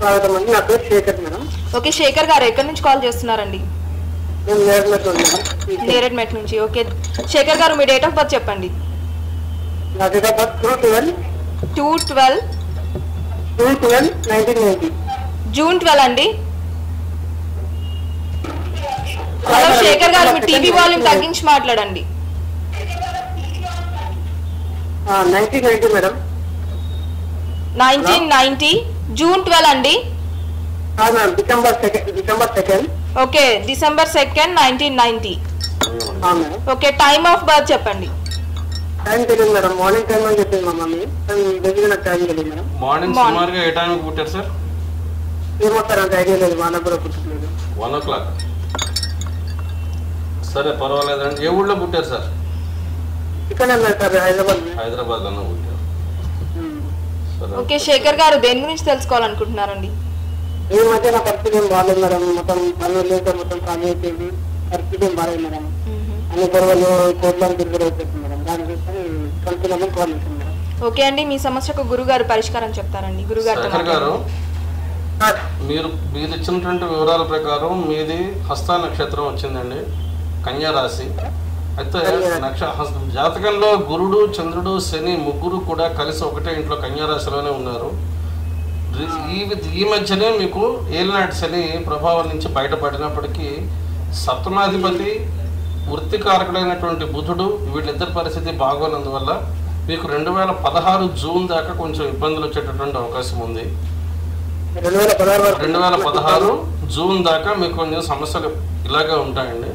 స్వాగతం అండి. నా పేరు శేఖర్ మేడం. ఓకే శేఖర్ గారు ఎక్కడి నుంచి కాల్ చేస్తున్నారండి? నేను నేరేడ్మెట్ నేరేడ్మెట్ నుంచి. ఓకే శేఖర్ గారు మీ డేట్ ఆఫ్ బర్త్ చెప్పండి. నా డేట్ ఆఫ్ బర్త్ 2/12/1990. జూన్ 12 అండి. హలో శేఖర్ గారు మీ టీవీ వాల్యూమ్ తగ్గించి మాట్లాడండి. 1990 మేడం. 1990 జూన్ 12 అండి. December 2nd. Okay December 2nd 1990. Okay time of birth చెప్పండి. టైం తెలియదు మేడం. మార్నింగ్ టైం అని చెప్పింది మా మమ్మీ. నాకు టైం తెలియదు మేడం. మార్నింగ్ సుమారుగా ఏ టైంకి పుట్టారు సార్? ఏమొస్తారంటే ఐడియా లేదు. మా కూడా పుట్టలేదు. 1 o'clock. సరే పర్వాలేదండి. ఏ ఊళ్ళో పుట్టారు సార్? ఇక్కడే సార్ హైదరాబాద్ లోనే పుట్టారు. ఓకే శేఖర్ గారు దేని గురించి తెలుసుకోవాలనుకుంటున్నారండి? ఈ మధ్య నా పరిస్థితి ఏం బాగాలేదు మేడం. మొత్తం పనులు లేక మొత్తం పని అయిపోయింది. పరిస్థితి ఏం బాగాలేదు మేడం. అన్ని గొడవలు కోట్లను తిరుగుడు అయిపోతుంది మేడం. దానికోసం కలుపుదామని కాల్ చేశాను మేడం. ఓకే అండి మీ సమస్యకు గురుగారు పరిష్కారం చెప్తారండి. గురుగారు గారు మీరు ఇచ్చినటువంటి వివరాల ప్రకారం మీది హస్త నక్షత్రం వచ్చిందండి, కన్యా రాశి. అయితే జాతకంలో గురుడు, చంద్రుడు, శని ముగ్గురు కూడా కలిసి ఒకటే ఇంట్లో కన్యా రాశిలోనే ఉన్నారు. ఈ మధ్యనే మీకు ఏలినాటి శని ప్రభావం నుంచి బయటపడినప్పటికీ సప్తమాధిపతి వృత్తికారకుడైనటువంటి బుధుడు వీళ్ళిద్దరి పరిస్థితి బాగోనందువల్ల మీకు 2016 జూన్ దాకా కొంచెం ఇబ్బందులు వచ్చేటటువంటి అవకాశం ఉంది. 2016 జూన్ దాకా మీకు కొంచెం సమస్యలు ఇలాగే ఉంటాయండి.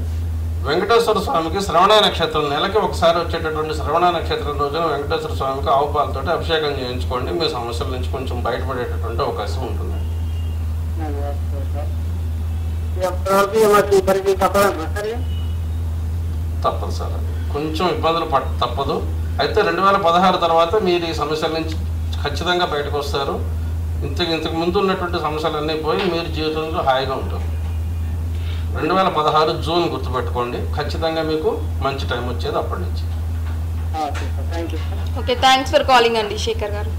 వెంకటేశ్వర స్వామికి శ్రవణ నక్షత్రం నెలకి ఒకసారి వచ్చేటటువంటి శ్రవణ నక్షత్రం రోజున వెంకటేశ్వర స్వామికి ఆవు పాలతో అభిషేకం చేయించుకోండి. మీ సమస్యల నుంచి కొంచెం బయటపడేటటువంటి అవకాశం ఉంటుంది. తప్పదు సార్, కొంచెం ఇబ్బందులు తప్పదు. అయితే 2016 తర్వాత మీరు ఈ సమస్యల నుంచి ఖచ్చితంగా బయటకు వస్తారు. ఇంతకు ముందు ఉన్నటువంటి సమస్యలన్నీ పోయి మీరు జీవితంలో హాయిగా ఉంటారు. 2016 జూన్ గుర్తుపెట్టుకోండి. ఖచ్చితంగా మీకు మంచి టైం వచ్చేది అప్పటి నుంచి. ఓకే థ్యాంక్స్ ఫర్ కాలింగ్ అండి శేఖర్ గారు.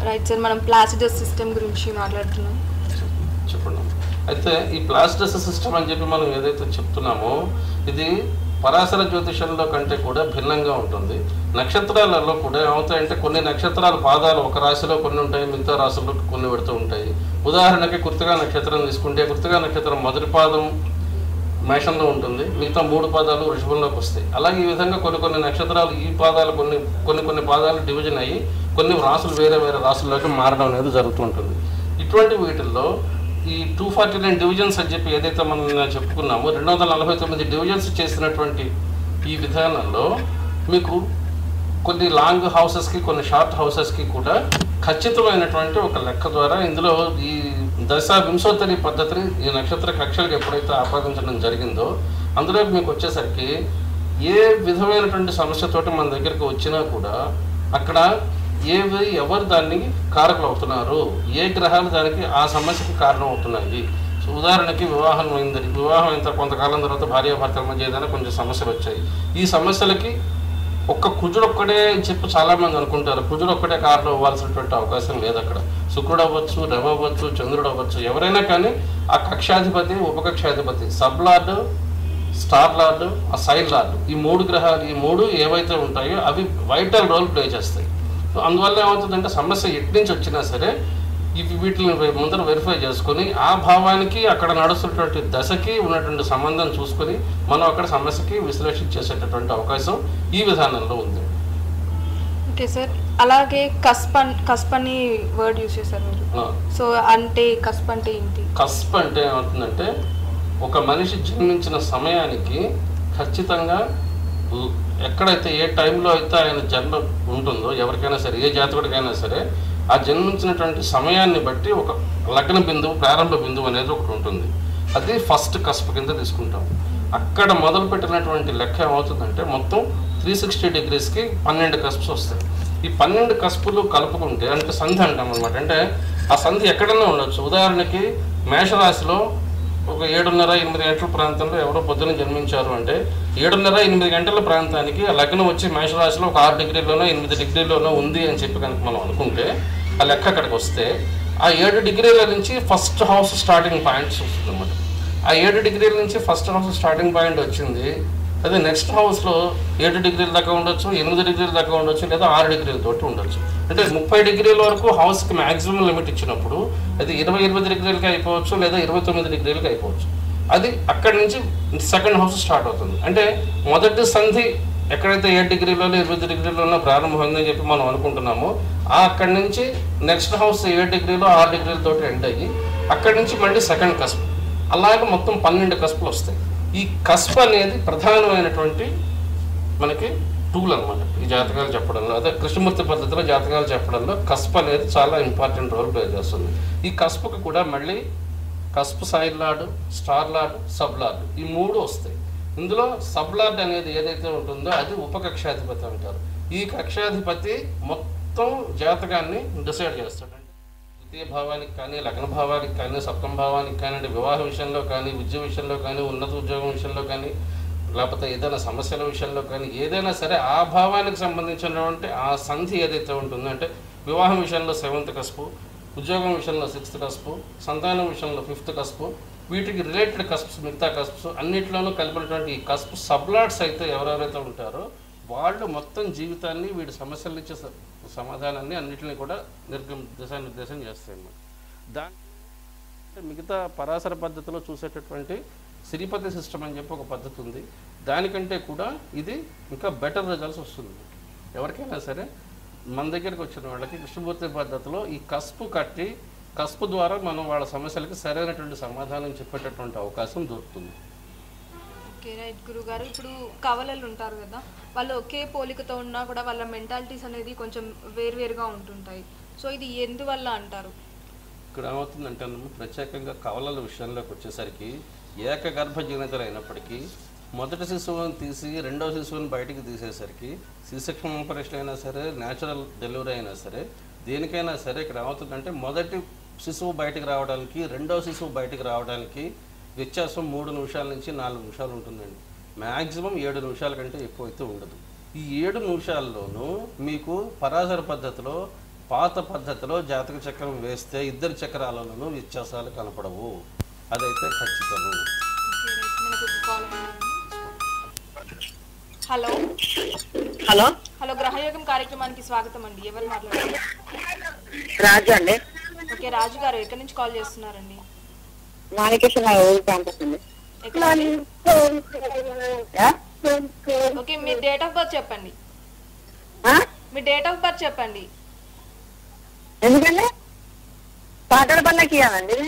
రైట్ సార్, మనం ప్లాసిడస్ సిస్టమ్ గురించి మాట్లాడుతున్నాం. చెప్పండి. అయితే ఈ ప్లాసిడస్ సిస్టమ్ అని చెప్పి మనం ఏదైతే చెప్తున్నామో ఇది పరాశర జ్యోతిషంలో కంటే కూడా భిన్నంగా ఉంటుంది. నక్షత్రాలలో కూడా ఏమవుతాయంటే కొన్ని నక్షత్రాల పాదాలు ఒక రాశిలో కొన్ని ఉంటాయి, మిగతా రాశుల్లో కొన్ని పెడుతూ ఉంటాయి. ఉదాహరణకి కృత్తికా నక్షత్రం తీసుకుంటే కృత్తికా నక్షత్రం మొదటి పాదం మేషంలో ఉంటుంది, మిగతా 3 పాదాలు వృషభంలోకి వస్తాయి. అలాగే ఈ విధంగా కొన్ని నక్షత్రాలు ఈ పాదాలు కొన్ని పాదాలు డివిజన్ అయ్యి కొన్ని రాసులు వేరే రాసుల్లోకి మారడం అనేది జరుగుతుంటుంది. ఇటువంటి వీటిల్లో ఈ 249 డివిజన్స్ అని చెప్పి ఏదైతే మనం చెప్పుకున్నామో 249 డివిజన్స్ చేసినటువంటి ఈ విధానంలో మీకు కొన్ని లాంగ్ హౌసెస్కి కొన్ని షార్ట్ హౌసెస్కి కూడా ఖచ్చితమైనటువంటి ఒక లెక్క ద్వారా ఇందులో ఈ వింశోత్తరి పద్ధతిని ఈ నక్షత్ర కక్షలకు ఎప్పుడైతే ఆపాదించడం జరిగిందో అందులో మీకు వచ్చేసరికి ఏ విధమైనటువంటి సమస్యతోటి మన దగ్గరికి వచ్చినా కూడా అక్కడ ఎవరు దాన్ని కారకులు అవుతున్నారు, ఏ గ్రహాలు దానికి ఆ సమస్యకి కారణం అవుతున్నాయి. సో ఉదాహరణకి వివాహం అయిన కొంతకాలం తర్వాత భార్యాభర్తల మధ్య ఏదైనా కొంచెం సమస్యలు వచ్చాయి. ఈ సమస్యలకి ఒక్క కుజుడు ఒక్కడే చెప్పి చాలామంది అనుకుంటారు. కుజుడు ఒక్కటే కారణం అవ్వాల్సినటువంటి అవకాశం లేదు. అక్కడ శుక్రుడు అవ్వచ్చు, రవి అవ్వచ్చు, చంద్రుడు అవ్వచ్చు, ఎవరైనా కానీ ఆ కక్షాధిపతి, ఉపకక్షాధిపతి, సబ్ లార్డు, స్టార్ లార్డు, ఆ సైడ్ లార్డు, ఈ 3 గ్రహాలు ఈ 3 ఏవైతే ఉంటాయో అవి వైటల్ రోల్ ప్లే చేస్తాయి. సో అందువల్ల ఏమవుతుందంటే సమస్య ఎటు నుంచి వచ్చినా సరే వీటిని ముందర వెరిఫై చేసుకొని ఆ భావానికి అక్కడ నడుస్తున్నటువంటి దశకి ఉన్నటువంటి సంబంధం చూసుకొని మనం అక్కడ సమస్యకి విశ్లేషణ చేసేటటువంటి అవకాశం ఈ విధానంలో ఉంది. ఓకే సార్, అలాగే కస్ప్ అని వర్డ్ యూజ్ చేశారు మీరు. సో అంటే కస్ప్ అంటే ఏంటి? కస్ప్ అంటే ఏమవుతుందంటే ఒక మనిషి జన్మించిన సమయానికి ఖచ్చితంగా ఎక్కడైతే ఏ టైంలో అయితే ఆయన జన్మ ఉంటుందో ఎవరికైనా సరే ఏ జాతకుడికైనా సరే ఆ జన్మించినటువంటి సమయాన్ని బట్టి ఒక లగ్న బిందువు, ప్రారంభ బిందువు అనేది ఒకటి ఉంటుంది. అది ఫస్ట్ కస్ప్ కింద తీసుకుంటాం. అక్కడ మొదలుపెట్టినటువంటి లెక్క ఏమవుతుందంటే మొత్తం 360 డిగ్రీస్కి 12 కస్ప్స్ వస్తాయి. ఈ 12 కస్పులు కలుపుకుంటే అంటే సంధి అంటాం అనమాట. అంటే ఆ సంధి ఎక్కడైనా ఉండొచ్చు. ఉదాహరణకి మేషరాశిలో ఒక 7:30-8 గంటల ప్రాంతంలో ఎవరో పొద్దున జన్మించారు అంటే 7:30-8 గంటల ప్రాంతానికి ఆ లగ్నం వచ్చి మేషరాశిలో ఒక 6 డిగ్రీలోనో 8 డిగ్రీలోనో ఉంది అని చెప్పి కనుక మనం అనుకుంటే ఆ లెక్క అక్కడికి వస్తే ఆ 7 డిగ్రీల నుంచి ఫస్ట్ హౌస్ స్టార్టింగ్ పాయింట్స్ వస్తుంది అనమాట. ఆ 7 డిగ్రీల నుంచి ఫస్ట్ హౌస్ స్టార్టింగ్ పాయింట్ వచ్చింది, అదే నెక్స్ట్ హౌస్లో 7 డిగ్రీల దాకా ఉండొచ్చు, 8 డిగ్రీల దాకా ఉండొచ్చు, లేదా 6 డిగ్రీలతోటి ఉండొచ్చు. అంటే 30 డిగ్రీల వరకు హౌస్కి మ్యాక్సిమం లిమిట్ ఇచ్చినప్పుడు అది 28 డిగ్రీలకి అయిపోవచ్చు, లేదా 29 డిగ్రీలకి అయిపోవచ్చు. అది అక్కడి నుంచి సెకండ్ హౌస్ స్టార్ట్ అవుతుంది. అంటే మొదటి సంధి ఎక్కడైతే 7 డిగ్రీలలో 20 డిగ్రీలలో ప్రారంభమైందని చెప్పి మనం అనుకుంటున్నామో అక్కడి నుంచి నెక్స్ట్ హౌస్ 7 డిగ్రీలో 6 డిగ్రీలతోటి ఎండ్ అయ్యి అక్కడి నుంచి మళ్ళీ సెకండ్ కస్ప్, అలాగే మొత్తం 12 కస్పులు వస్తాయి. ఈ కస్ప్ అనేది ప్రధానమైనటువంటి మనకి టూల్ అనమాట ఈ జాతకాలు చెప్పడంలో. అదే కృష్ణమూర్తి పద్ధతిలో జాతకాలు చెప్పడంలో కస్ప్ అనేది చాలా ఇంపార్టెంట్ రోల్ ప్లే చేస్తుంది. ఈ కస్ప్కి కూడా మళ్ళీ cusp side lord, star lord, sub lord ఈ 3 వస్తాయి. ఇందులో సబ్ లార్డ్ అనేది ఏదైతే ఉంటుందో అది ఉపకక్షాధిపతి అంటారు. ఈ కక్షాధిపతి మొత్తం జాతకాన్ని డిసైడ్ చేస్తాడు. ద్వితీయ భావానికి కానీ, లగ్న భావానికి కానీ, సప్తమ భావానికి కానీ, వివాహ విషయంలో కానీ, విద్య విషయంలో కానీ, ఉన్నత ఉద్యోగం విషయంలో కానీ, లేకపోతే ఏదైనా సమస్యల విషయంలో కానీ, ఏదైనా సరే ఆ భావానికి సంబంధించినటువంటి ఆ సంధి ఏదైతే ఉంటుందో, అంటే వివాహం విషయంలో 7th కస్పు, ఉద్యోగం విషయంలో 6th కస్పు, సంతానం విషయంలో 5th కస్పు, వీటికి రిలేటెడ్ కస్ప్స్ మిగతా కస్ప్స్ అన్నింటిలోనూ కలిపినటువంటి ఈ కస్ప్ సబ్లాట్స్ అయితే ఎవరెవరైతే ఉంటారో వాళ్ళు మొత్తం జీవితాన్ని వీడి సమస్యల నుంచి సమాధానాన్ని అన్నింటినీ కూడా దిశానిర్దేశం చేస్తాయి అన్నమాట. దాని మిగతా పరాశర పద్ధతిలో చూసేటటువంటి శ్రీపతి సిస్టమ్ అని చెప్పి ఒక పద్ధతి ఉంది. దానికంటే కూడా ఇది ఇంకా బెటర్ రిజల్ట్స్ వస్తుంది. ఎవరికైనా సరే మన దగ్గరికి వచ్చిన వాళ్ళకి కృష్ణమూర్తి పద్ధతిలో ఈ కస్పు కట్టి కస్పు ద్వారా మనం వాళ్ళ సమస్యలకి సరైనటువంటి సమాధానం చెప్పేటటువంటి అవకాశం దొరుకుతుంది. ఓకే రైట్ గురుగారు. ఇప్పుడు కవలలు ఉంటారు కదా, వాళ్ళు ఒకే పోలికతో ఉన్నా కూడా వాళ్ళ మెంటాలిటీస్ అనేది కొంచెం వేరువేరుగా ఉంటుంటాయి. సో ఇది ఎందువల్ల అంటారు? ఇక్కడ ఏమవుతుందంటే ప్రత్యేకంగా కవలల విషయంలోకి వచ్చేసరికి ఏకగర్భజనితలు అయినప్పటికీ మొదటి శిశువుని తీసి రెండవ శిశువుని బయటికి తీసేసరికి సి-సెక్షన్ ఆపరేషన్ అయినా సరే, న్యాచురల్ డెలివరీ అయినా సరే, దేనికైనా సరే ఇక్కడ ఏమవుతుందంటే మొదటి శిశువు బయటికి రావడానికి రెండవ శిశువు బయటికి రావడానికి వ్యత్యాసం 3 నిమిషాల నుంచి 4 నిమిషాలు ఉంటుందండి. మ్యాక్సిమం 7 నిమిషాల కంటే ఎక్కువ అయితే ఉండదు. ఈ 7 నిమిషాల్లోనూ మీకు పరాశర పద్ధతిలో పాత పద్ధతిలో జాతక చక్రం వేస్తే 2 చక్రాలలోనూ వ్యత్యాసాలు కనపడవు. అదైతే ఖచ్చితము. హలో హలో హలో గ్రహయోగం కార్యక్రమానికి స్వాగతం అండి. ఎవరు మాట్లాడారు? రాజు అండి. ఓకే రాజు గారు, ఎక్కడి నుంచి కాల్ చేస్తున్నారండి? ఓకే మీ డేట్ ఆఫ్ బర్త్ చెప్పండి. మీ డేట్ ఆఫ్ బర్త్ చెప్పండి. ఎందుకండి పాటల పల్లకి ఇవ్వాలండి.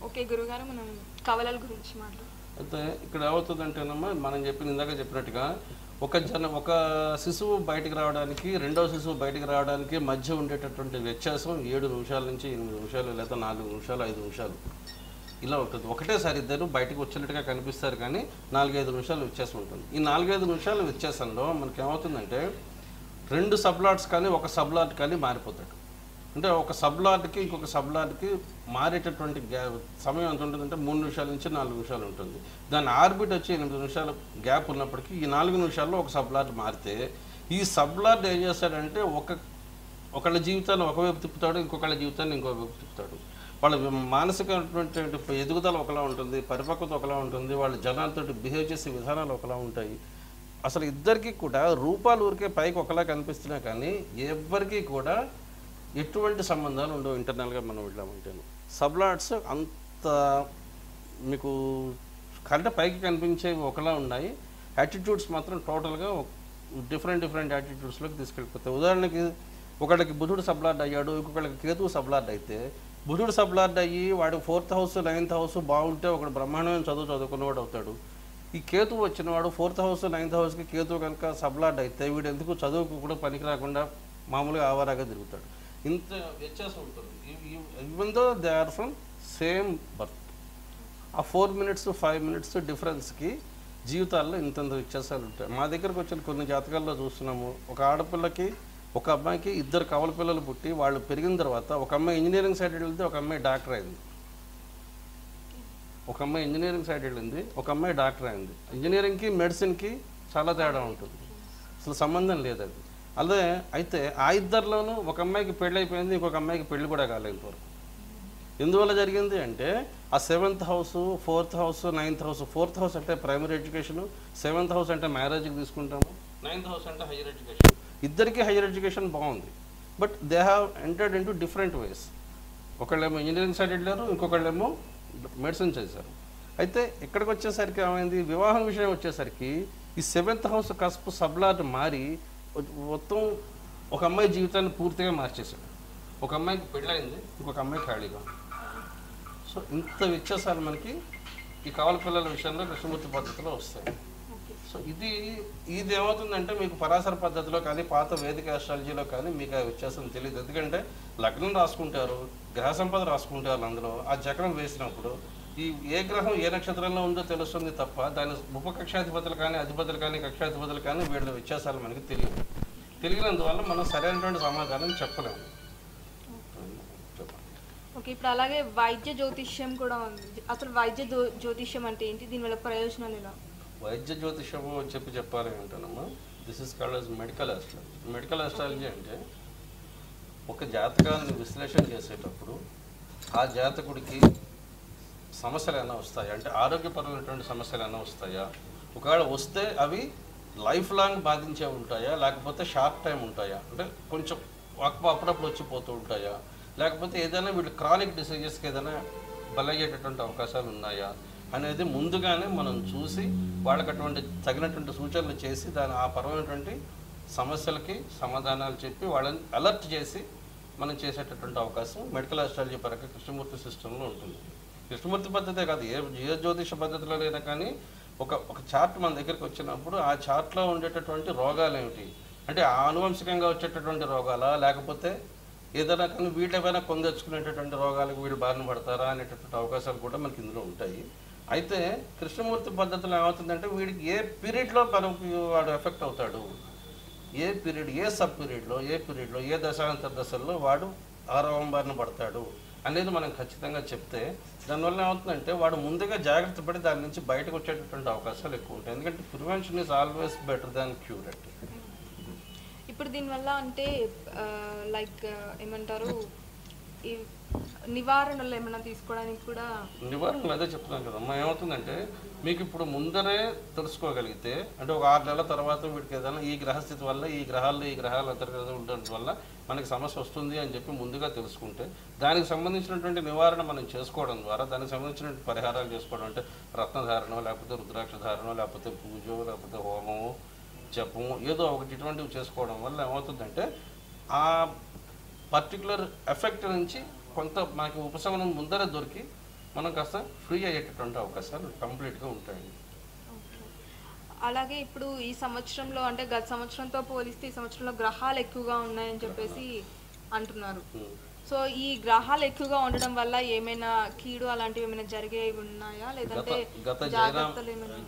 ఓకే గురుగారు, మనం కవలల గురించి మాట్లాడు. అయితే ఇక్కడ ఏమవుతుందంటేనమ్మా మనం ఇందాక చెప్పినట్టుగా ఒక శిశువు బయటికి రావడానికి రెండవ శిశువు బయటికి రావడానికి మధ్య ఉండేటటువంటి వ్యత్యాసం 7 నిమిషాల నుంచి 8 నిమిషాలు, లేదా 4 నిమిషాలు 5 నిమిషాలు ఇలా ఉంటుంది. ఒకటేసారి ఇద్దరు బయటకు వచ్చినట్టుగా కనిపిస్తారు, కానీ 4-5 నిమిషాలు వ్యత్యాసం ఉంటుంది. ఈ 4-5 నిమిషాల వ్యత్యాసంలో మనకి ఏమవుతుందంటే 2 సబ్లాట్స్ కానీ ఒక సబ్లాట్ కానీ మారిపోతాడు. అంటే ఒక సబ్లాట్కి ఇంకొక సబ్లాట్కి మారేటటువంటి సమయం ఎంత ఉంటుందంటే 3 నిమిషాల నుంచి 4 నిమిషాలు ఉంటుంది. దాని ఆర్బిట్ వచ్చి 8 నిమిషాల గ్యాప్ ఉన్నప్పటికీ ఈ 4 నిమిషాల్లో ఒక సబ్లాట్ మారితే ఈ సబ్లాట్ ఏం చేస్తాడంటే ఒకళ్ళ జీవితాన్ని ఒకవైపు తిప్పుతాడు, ఇంకొకళ్ళ జీవితాన్ని ఇంకోవైపు తిప్పుతాడు. వాళ్ళ మానసికమైనటువంటి ఎదుగుదల ఒకలా ఉంటుంది, పరిపక్వత ఒకలా ఉంటుంది, వాళ్ళ జనాలతో బిహేవ్ చేసే విధానాలు ఒకలా ఉంటాయి. అసలు ఇద్దరికీ కూడా రూపాలు ఊరికే పైకి ఒకలా కనిపిస్తున్నా కానీ ఎవరికి కూడా ఎటువంటి సంబంధాలు ఉండవు. ఇంటర్నల్గా మనం వెళ్ళామంటేను సబ్లాట్స్ అంత మీకు కంటే పైకి కనిపించేవి ఒకలా ఉన్నాయి, యాటిట్యూడ్స్ మాత్రం టోటల్గా డిఫరెంట్ యాటిట్యూడ్స్లోకి తీసుకెళ్ళిపోతాయి. ఉదాహరణకి ఒకళ్ళకి బుధుడు సబ్లార్డ్ అయ్యాడు, ఇంకొకళ్ళకి కేతువు సబ్లార్డ్ అయితే బుధుడు సబ్లార్డ్ అయ్యి వాడు 4th హౌస్ 9th హౌస్ బాగుంటే ఒకడు బ్రహ్మాండమైన చదువుకున్నవాడు అవుతాడు. ఈ కేతువు వచ్చినవాడు 4th హౌస్ 9th హౌస్కి కేతువు కనుక సబ్లార్డ్ అయితే వీడు ఎందుకు చదువుకు కూడా పనికి రాకుండా మామూలుగా ఆవారాగా తిరుగుతాడు. ఇంత వ్యత్యాసం ఉంటుంది. Even though they are from same birth. ఆ 4 minutes 5 minutes డిఫరెన్స్కి జీవితాల్లో ఇంత వ్యత్యాసాలు ఉంటాయి. మా దగ్గరకు వచ్చిన కొన్ని జాతకాల్లో చూస్తున్నాము, ఒక ఆడపిల్లకి ఒక అమ్మాయికి 2 కవల పిల్లలు పుట్టి వాళ్ళు పెరిగిన తర్వాత ఒక అమ్మాయి ఇంజనీరింగ్ సైడ్ వెళ్తే ఒక అమ్మాయి డాక్టర్ అయింది, ఒక అమ్మాయి ఇంజనీరింగ్ సైడ్ వెళ్ళింది, ఒక అమ్మాయి డాక్టర్ అయింది. ఇంజనీరింగ్కి మెడిసిన్కి చాలా తేడా ఉంటుంది, అసలు సంబంధం లేదు అది. అదే అయితే ఆ ఇద్దరిలోనూ ఒక అమ్మాయికి పెళ్ళి అయిపోయింది, ఇంకొక అమ్మాయికి పెళ్ళి కూడా కాలేదు. ఎందువల్ల జరిగింది అంటే ఆ 7th house, 4th house, 9th house. 4th house అంటే ప్రైమరీ ఎడ్యుకేషన్, 7th హౌస్ అంటే మ్యారేజ్కి తీసుకుంటాము, 9th హౌస్ అంటే హైయర్ ఎడ్యుకేషన్. ఇద్దరికి హైయర్ ఎడ్యుకేషన్ బాగుంది, but they have entered into different ways. ఒకళ్ళేమో ఇంజనీరింగ్ సైడ్ వెళ్ళారు, ఇంకొకళ్ళేమో మెడిసిన్ చేశారు. అయితే ఇక్కడికి వచ్చేసరికి ఏమైంది, వివాహం విషయం వచ్చేసరికి ఈ 7th హౌస్ కస్పు సబ్లాట్ మారి మొత్తం ఒక అమ్మాయి జీవితాన్ని పూర్తిగా మార్చేశాడు. ఒక అమ్మాయికి పెళ్ళయింది, ఇంకొక అమ్మాయి ఖాళీగా. సో ఇంత వ్యత్యాసాలు మనకి ఈ కవల పిల్లల విషయంలో కృష్ణమూర్తి పద్ధతిలో వస్తాయి. సో ఇది ఏమవుతుందంటే మీకు పరాశర పద్ధతిలో కానీ పాత వేదిక ఆస్ట్రాలజీలో కానీ మీకు ఆ వ్యత్యాసం తెలియదు. ఎందుకంటే లగ్నం రాసుకుంటారు, గ్రహ సంపద రాసుకుంటారు, అందులో ఆ చక్రం వేసినప్పుడు ఈ ఏ గ్రహం ఏ నక్షత్రంలో ఉందో తెలుస్తుంది తప్ప దాని ఉపకక్షాధిపతులు కానీ అధిపతులు కానీ కక్షాధిపతులు కానీ వీళ్ళ వ్యత్యాసాలు మనకి తెలియనందువల్ల మనం సరైనటువంటి సమాధానం చెప్పలేము. ఓకే, ఇప్పుడు అలాగే వైద్య జ్యోతిష్యం కూడా ఉంది. అసలు వైద్య జ్యోతిష్యం అంటే ఏంటి, దీనివల్ల ప్రయోజనాలు ఎలా? వైద్య జ్యోతిష్యము చెప్పాలి అంటానమ్మా. This is called as medical astrology. Medical astrology అంటే ఒక జాతకాన్ని విశ్లేషణ చేసేటప్పుడు ఆ జాతకుడికి సమస్యలు ఏమైనా వస్తాయా, అంటే ఆరోగ్యపరమైనటువంటి సమస్యలు ఏమైనా వస్తాయా, ఒకవేళ వస్తే అవి లైఫ్ లాంగ్ బాధించే ఉంటాయా, లేకపోతే షార్ట్ టైం ఉంటాయా, అంటే కొంచెం అప్పుడప్పుడు వచ్చిపోతూ ఉంటాయా, లేకపోతే ఏదైనా వీళ్ళు క్రానిక్ డిసీజెస్కి ఏదైనా బలయ్యేటటువంటి అవకాశాలు ఉన్నాయా అనేది ముందుగానే మనం చూసి వాళ్ళకి అటువంటి తగినటువంటి సూచనలు చేసి ఆ పరమైనటువంటి సమస్యలకి సమాధానాలు చెప్పి వాళ్ళని అలర్ట్ చేసి మనం చేసేటటువంటి అవకాశం మెడికల్ ఆస్ట్రాలజీ పరంగా కృష్ణమూర్తి సిస్టంలో ఉంటుంది. కృష్ణమూర్తి పద్ధతే కాదు, ఏ జ్యోతిష పద్ధతిలో అయినా కానీ ఒక చార్ట్ మన దగ్గరికి వచ్చినప్పుడు ఆ చార్ట్లో ఉండేటటువంటి రోగాలు ఏమిటి, అంటే ఆనువంశికంగా వచ్చేటటువంటి రోగాలా, లేకపోతే ఏదైనా కానీ వీళ్ళేమైనా కొందెచ్చుకునేటటువంటి రోగాలకు వీళ్ళు బారిన పడతారా అనేటటువంటి అవకాశాలు కూడా మనకి ఇందులో ఉంటాయి. అయితే కృష్ణమూర్తి పద్ధతిలో ఏమవుతుందంటే వీడికి ఏ పీరియడ్లో మనకి వాడు ఎఫెక్ట్ అవుతాడు, ఏ పీరియడ్, ఏ సబ్ పీరియడ్లో, ఏ దశాంతర దశల్లో వాడు ఆరోగ్యం బారిన పడతాడు అనేది మనం ఖచ్చితంగా చెప్తే దానివల్ల ఏమవుతుందంటే వాడు ముందుగా జాగ్రత్త పడి దాని నుంచి బయటకు వచ్చేటటువంటి అవకాశాలు ఎక్కువ ఉంటాయి. ఎందుకంటే prevention is always better than cure అంటే. ఇప్పుడు దీనివల్ల అంటే లైక్ ఏమంటారు, ఈ నివారణలు ఏమైనా తీసుకోవడానికి కూడా నివారణలు అదే చెప్తున్నాను కదమ్మా. ఏమవుతుందంటే మీకు ఇప్పుడు ముందరే తెలుసుకోగలిగితే, అంటే ఒక 6 నెలల తర్వాత వీడికి ఏదైనా ఈ గ్రహస్థితి వల్ల ఈ గ్రహాలు అంతర్గత ఉండడం వల్ల మనకి సమస్య వస్తుంది అని చెప్పి ముందుగా తెలుసుకుంటే దానికి సంబంధించినటువంటి నివారణ మనం చేసుకోవడం ద్వారా, దానికి సంబంధించినటువంటి పరిహారాలు చేసుకోవడం, అంటే రత్నధారణం, లేకపోతే రుద్రాక్ష ధారణం, లేకపోతే పూజో, లేకపోతే హోమము, జపము, ఏదో ఒకటి ఇటువంటివి చేసుకోవడం వల్ల ఏమవుతుందంటే ఆ పర్టికులర్ ఎఫెక్ట్ నుంచి కొంత మనకి ఉపశమనం ముందరే దొరికి మనం కాస్త ఫ్రీ అయ్యేటటువంటి అవకాశాలు కంప్లీట్గా ఉంటాయండి. అలాగే ఇప్పుడు ఈ సంవత్సరంలో అంటే గత సంవత్సరంతో పోలిస్తే ఈ సంవత్సరంలో గ్రహాలు ఎక్కువగా ఉన్నాయని చెప్పేసి అంటున్నారు. సో ఈ గ్రహాలు ఎక్కువగా ఉండడం వల్ల ఏమైనా కీడు అలాంటివి ఏమైనా జరిగేవి ఉన్నాయా, లేదంటే గత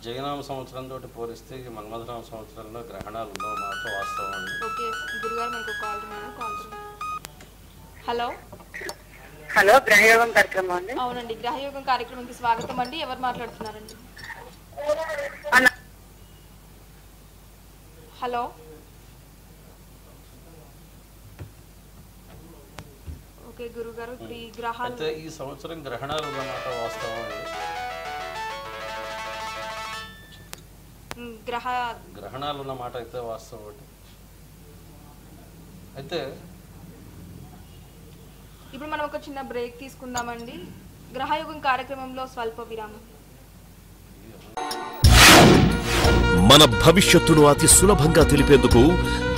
జైనామ సంవత్సరం తోటి పోలిస్తే ఈ మన్మథనామ సంవత్సరంలో గ్రహణాలు ఉండవు మాట వాస్తవం అండి. ఓకే గురుగారు, మనకు కాల్. హలో హలో, గ్రహయోగం కార్యక్రమం అండి. అవునండి, గ్రహయోగం కార్యక్రమానికి స్వాగతం అండి. ఎవరు మాట్లాడుతున్నారండి? హలో ఓకే గురుగారు, ఇప్పుడు ఈ గ్రహాలు అయితే ఈ సంవత్సరం గ్రహణాలు ఉన్నమాట వాస్తవం అండి. గ్రహణాలు ఉన్నమాట అయితే వాస్తవం అండి. అయితే ఇప్పుడు మనం ఒక చిన్న బ్రేక్ తీసుకుందామండి. గ్రహయోగం కార్యక్రమంలో స్వల్ప విరామం. మన భవిష్యత్తును అతి సులభంగా తెలిపేందుకు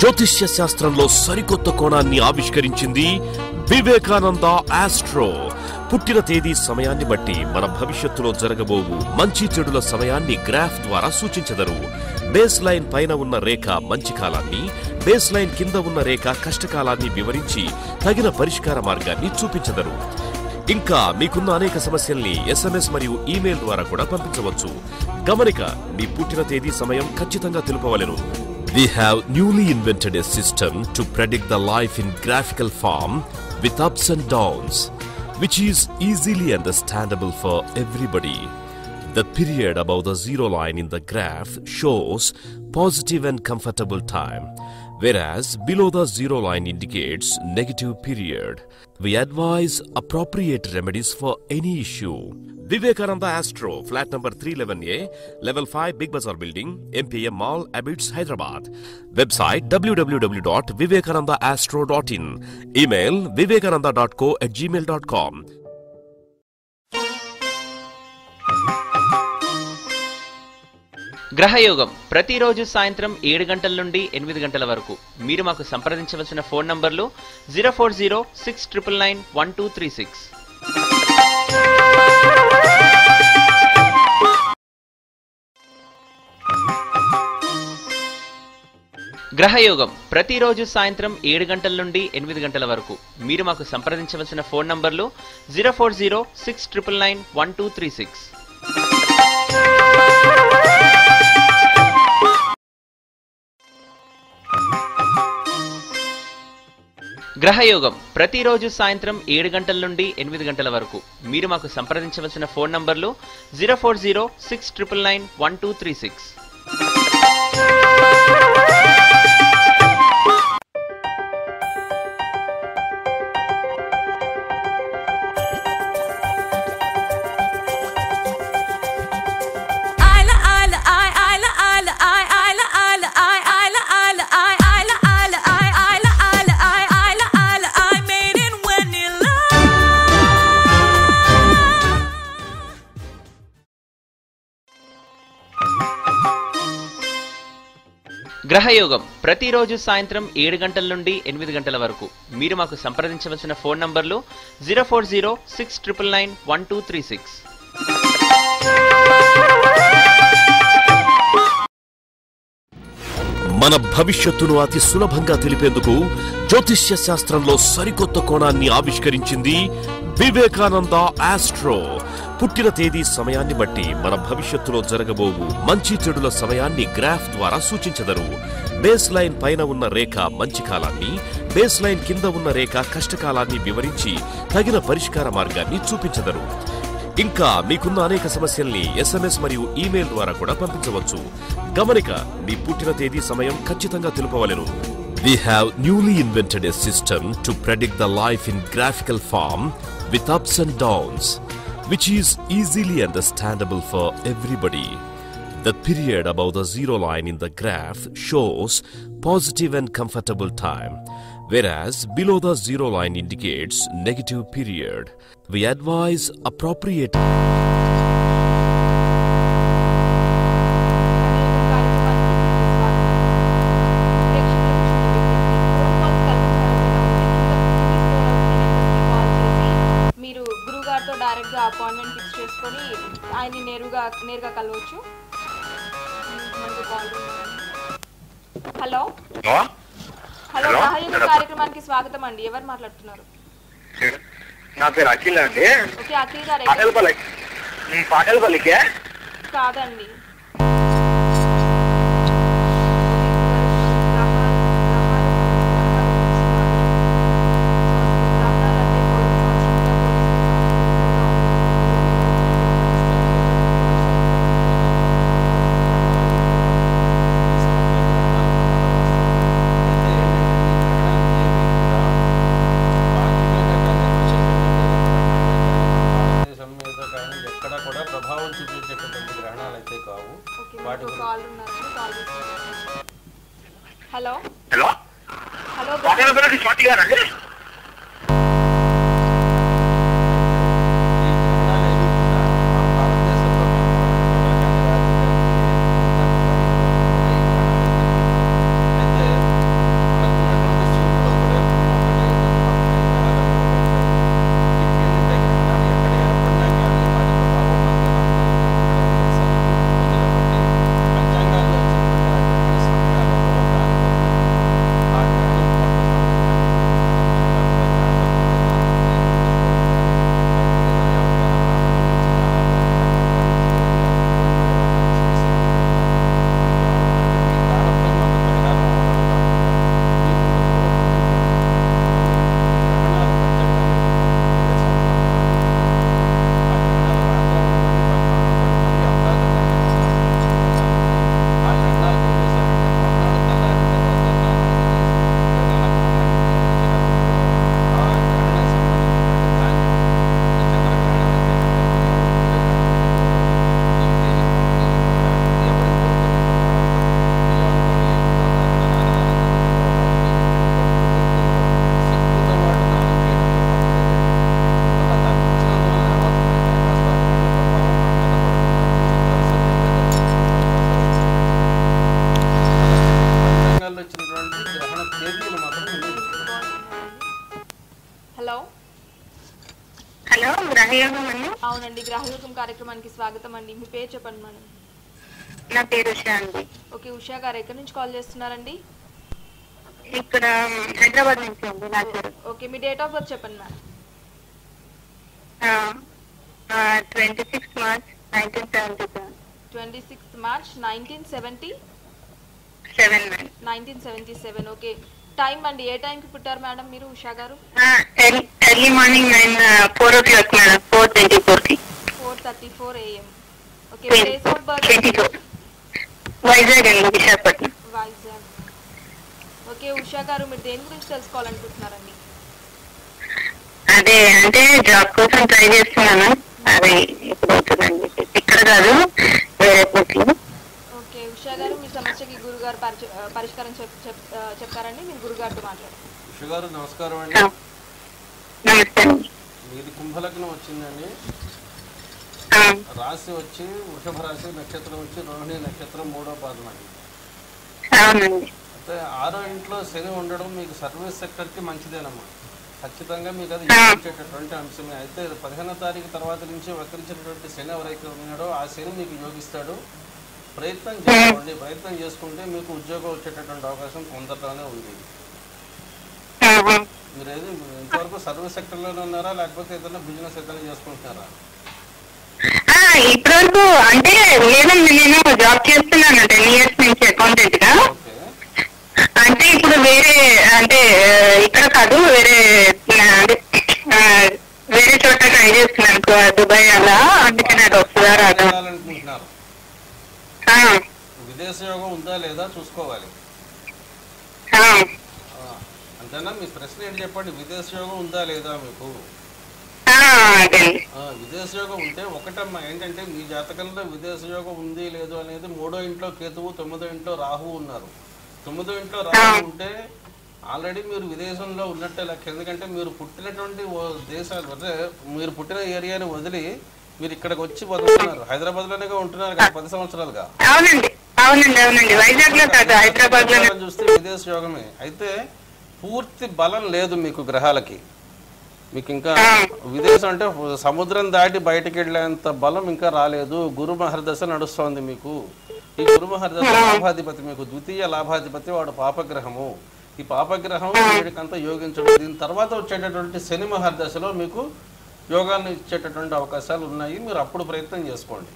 జ్యోతిష్య శాస్త్రంలో సరికొత్త కోణాన్ని ఆవిష్కరించింది వివేకానంద ఆస్ట్రో. పుట్టిన తేదీ సమయాన్ని బట్టి మన భవిష్యత్తులో జరగబోవు మంచి చెడుల సమయాన్ని గ్రాఫ్ ద్వారా సూచించెదరు. బేస్ లైన్ పైన ఉన్న రేఖ మంచి కాలాన్ని, బేస్ లైన్ కింద ఉన్న రేఖ కష్టకాలాన్ని వివరించి తగిన పరిష్కార మార్గాన్ని చూపించెదరు. ఇంకా మీకున్న అనేక సమస్యల్ని SMS మరియు ఈమెయిల్ ద్వారా కూడా పంపించవచ్చు. గమనిక, మీ పుట్టిన తేదీ సమయం ఖచ్చితంగా తెలుపవలెను. We have newly invented a system to predict the life in graphical form with ups and downs, which is easily understandable for everybody. The period above the zero line in the graph shows positive and comfortable time, whereas below the zero line indicates negative period. We advise appropriate remedies for any issue. Vivekananda Astro, flat number 311A, level 5, Big Bazaar Building, MPM Mall, Abids, Hyderabad. Website www.vivekanandaastro.in. Email vivekananda.co@gmail.com. గ్రహయోగం ప్రతిరోజు సాయంత్రం 7 గంటల నుండి 8 గంటల వరకు. మీరు మాకు సంప్రదించవలసిన phone నంబర్లు 04069991236. గ్రహయోగం ప్రతిరోజు సాయంత్రం 7 గంటల నుండి 8 గంటల వరకు. మీరు మాకు సంప్రదించవలసిన ఫోన్ నంబర్లు 04069991236. గ్రహయోగం ప్రతిరోజు సాయంత్రం 7 గంటల నుండి 8 గంటల వరకు. మీరు మాకు సంప్రదించవలసిన ఫోన్ నంబర్లు 04069991236. గ్రహయోగం ప్రతిరోజు సాయంత్రం 7 గంటల నుండి 8 గంటల వరకు. మీరు మాకు సంప్రదించవలసిన ఫోన్ నంబర్లు 04069991236. మన భవిష్యత్తును అతి సులభంగా తెలిపేందుకు జ్యోతిష్య శాస్త్రంలో సరికొత్త కోణాన్ని ఆవిష్కరించింది వివేకానంద ఆస్ట్రో. పుట్టిన తేదీ సమయాన్ని బట్టి మన భవిష్యత్తులో జరగబోవు మంచి చెడుల సమయాన్ని గ్రాఫ్ ద్వారా సూచించెదరు. బేస్ లైన్ పైన ఉన్న రేఖ మంచి కాలాన్ని, బేస్ లైన్ కింద ఉన్న రేఖ కష్టకాలాన్ని వివరించి తగిన పరిష్కార మార్గాన్ని చూపించెదరు. ఇంకా మీకున్న అనేక సమస్యల్ని SMS మరియు ఈమెయిల్ ద్వారా కూడా పంపించవచ్చు. గమనిక, మీ పుట్టిన తేదీ సమయం ఖచ్చితంగా తెలుపవలెను. We have newly invented a system to predict the life in graphical form with ups and downs, which is easily understandable for everybody. The period above the zero line in the graph shows positive and comfortable time, whereas below the zero line indicates negative period. We advise appropriate డైరెక్ట్గా appointment fix చేసుకొని ఆయన్ని నేరుగా కలవచ్చు. Hello hello గ్రహయోగ కార్యక్రమానికి స్వాగతం అండి. ఎవరు మాట్లాడుతున్నారు? నా పేరు అఖిల్ అండి. ఓకే, అఖిల్ గారు పాటలపల్లికే కాదండి. హలో హలో హలో స్వాతి గారండి. గ్రహయోగం అండి. అవునండి, గ్రహయోగం కార్యక్రమానికి స్వాగతం అండి. మీ పేరు చెప్పండి మేడం. నా పేరు ఉషా అండి. ఓకే, ఉషా గారు ఎక్కడి నుంచి కాల్ చేస్తున్నారండి? ఇక్కడ హైదరాబాద్ నుంచి అండి నా పేరు. ఓకే, మీ డేట్ ఆఫ్ బర్త్ చెప్పండి madam. 26 March 1977. 26 March 1977. 1977. Okay, time అండి, ఏ టైంకి పుట్టారు మేడం మీరు ఉషా గారు? Early morning 4 o'clock madam. 4:24 4:34 AM. Okay, place of birth? Vizag అండి, విశాఖపట్నం. వైజాగ్. ఓకే ఉషా గారు, మీరు దేని గురించి తెలుసుకోవాలనుకుంటున్నారండి? అదే అంటే జాబ్ కోసం ట్రై చేస్తున్నాను. అది ఎప్పుడు అవుతుందండి, ఇక్కడ కాదు వేరే ప్లేస్లో. ఓకే ఉషా గారు, మీ సమస్యకి గురుగారు పరిష్కారం చెప్తారండి. మీరు గురుగారితో మాట్లాడండి. ఉషా గారు నమస్కారం అండి. నమస్తే అండి. మీది కుంభలగ్నం వచ్చిందండి. రాశి వచ్చి వృషభ రాశి, నక్షత్రం వచ్చి రోహిణి నక్షత్రం, 3వ పాదం అండి. అవునండి. అయితే 6వ ఇంట్లో శని ఉండడం మీకు సర్వీస్ సెక్టర్కి మంచిదేనమ్మా. ఖచ్చితంగా మీకు అది యోగించేటటువంటి అంశమే. అయితే 15వ తారీఖు తర్వాత నుంచి వక్రించినటువంటి శని ఎవరైతే ఉన్నాడో ఆ శని మీకు యోగిస్తాడు. ప్రయత్నం చేసుకోండి. ప్రయత్నం చేసుకుంటే మీకు ఉద్యోగం వచ్చేటటువంటి అవకాశం తొందరగానే ఉంది. మీరు ఏది ఇంతవరకు సర్వీస్ సెక్టర్లోనే ఉన్నారా, లేకపోతే ఏదైనా బిజినెస్ ఏదైనా చేసుకుంటున్నారా? ఇప్పటి వరకు అంటే లేదండి, నేను జాబ్ చేస్తున్నాను 10 years నుంచి అకౌంటెంట్ గా. అంటే ఇప్పుడు వేరే అంటే ఇక్కడ కాదు, వేరే చోట ట్రై చేస్తున్నాను, దుబాయ్ అలా. అందుకని అది వస్తుందా రాదా అనుకుంటున్నారు. విదేశ యోగం ఉందా లేదా చూసుకోవాలి అంతేనా? మీ ప్రశ్న ఏంటి చెప్పండి. విదేశ యోగం ఉందా లేదా మీకు? విదేశ యోగం ఉంటే ఒకటమ్మా ఏంటంటే మీ జాతకంలో విదేశ యోగం ఉంది లేదు అనేది 3వ ఇంట్లో కేతువు, 9వ ఇంట్లో రాహువు ఉన్నారు. 9వ ఇంట్లో రాహు ఉంటే ఆల్రెడీ మీరు విదేశంలో ఉన్నట్టే లెక్క. ఎందుకంటే మీరు పుట్టినటువంటి దేశాలు అంటే మీరు పుట్టిన ఏరియాని వదిలి మీరు ఇక్కడికి వచ్చి బతుకుతున్నారు. హైదరాబాద్లోనే ఉంటున్నారు కదా 10 సంవత్సరాలుగా. చూస్తే విదేశ యోగమే. అయితే పూర్తి బలం లేదు మీకు గ్రహాలకి. మీకు ఇంకా విదేశం అంటే సముద్రం దాటి బయటకు వెళ్ళేంత బలం ఇంకా రాలేదు. గురు మహర్దశ నడుస్తోంది మీకు. ఈ గురు మహర్దశ లాభాధిపతి, మీకు ద్వితీయ లాభాధిపతి, వాడు పాపగ్రహము. ఈ పాపగ్రహం వీడికంతా యోగించడం. దీని తర్వాత వచ్చేటటువంటి శని మహర్దశలో మీకు యోగాన్ని ఇచ్చేటటువంటి అవకాశాలు ఉన్నాయి. మీరు అప్పుడు ప్రయత్నం చేసుకోండి.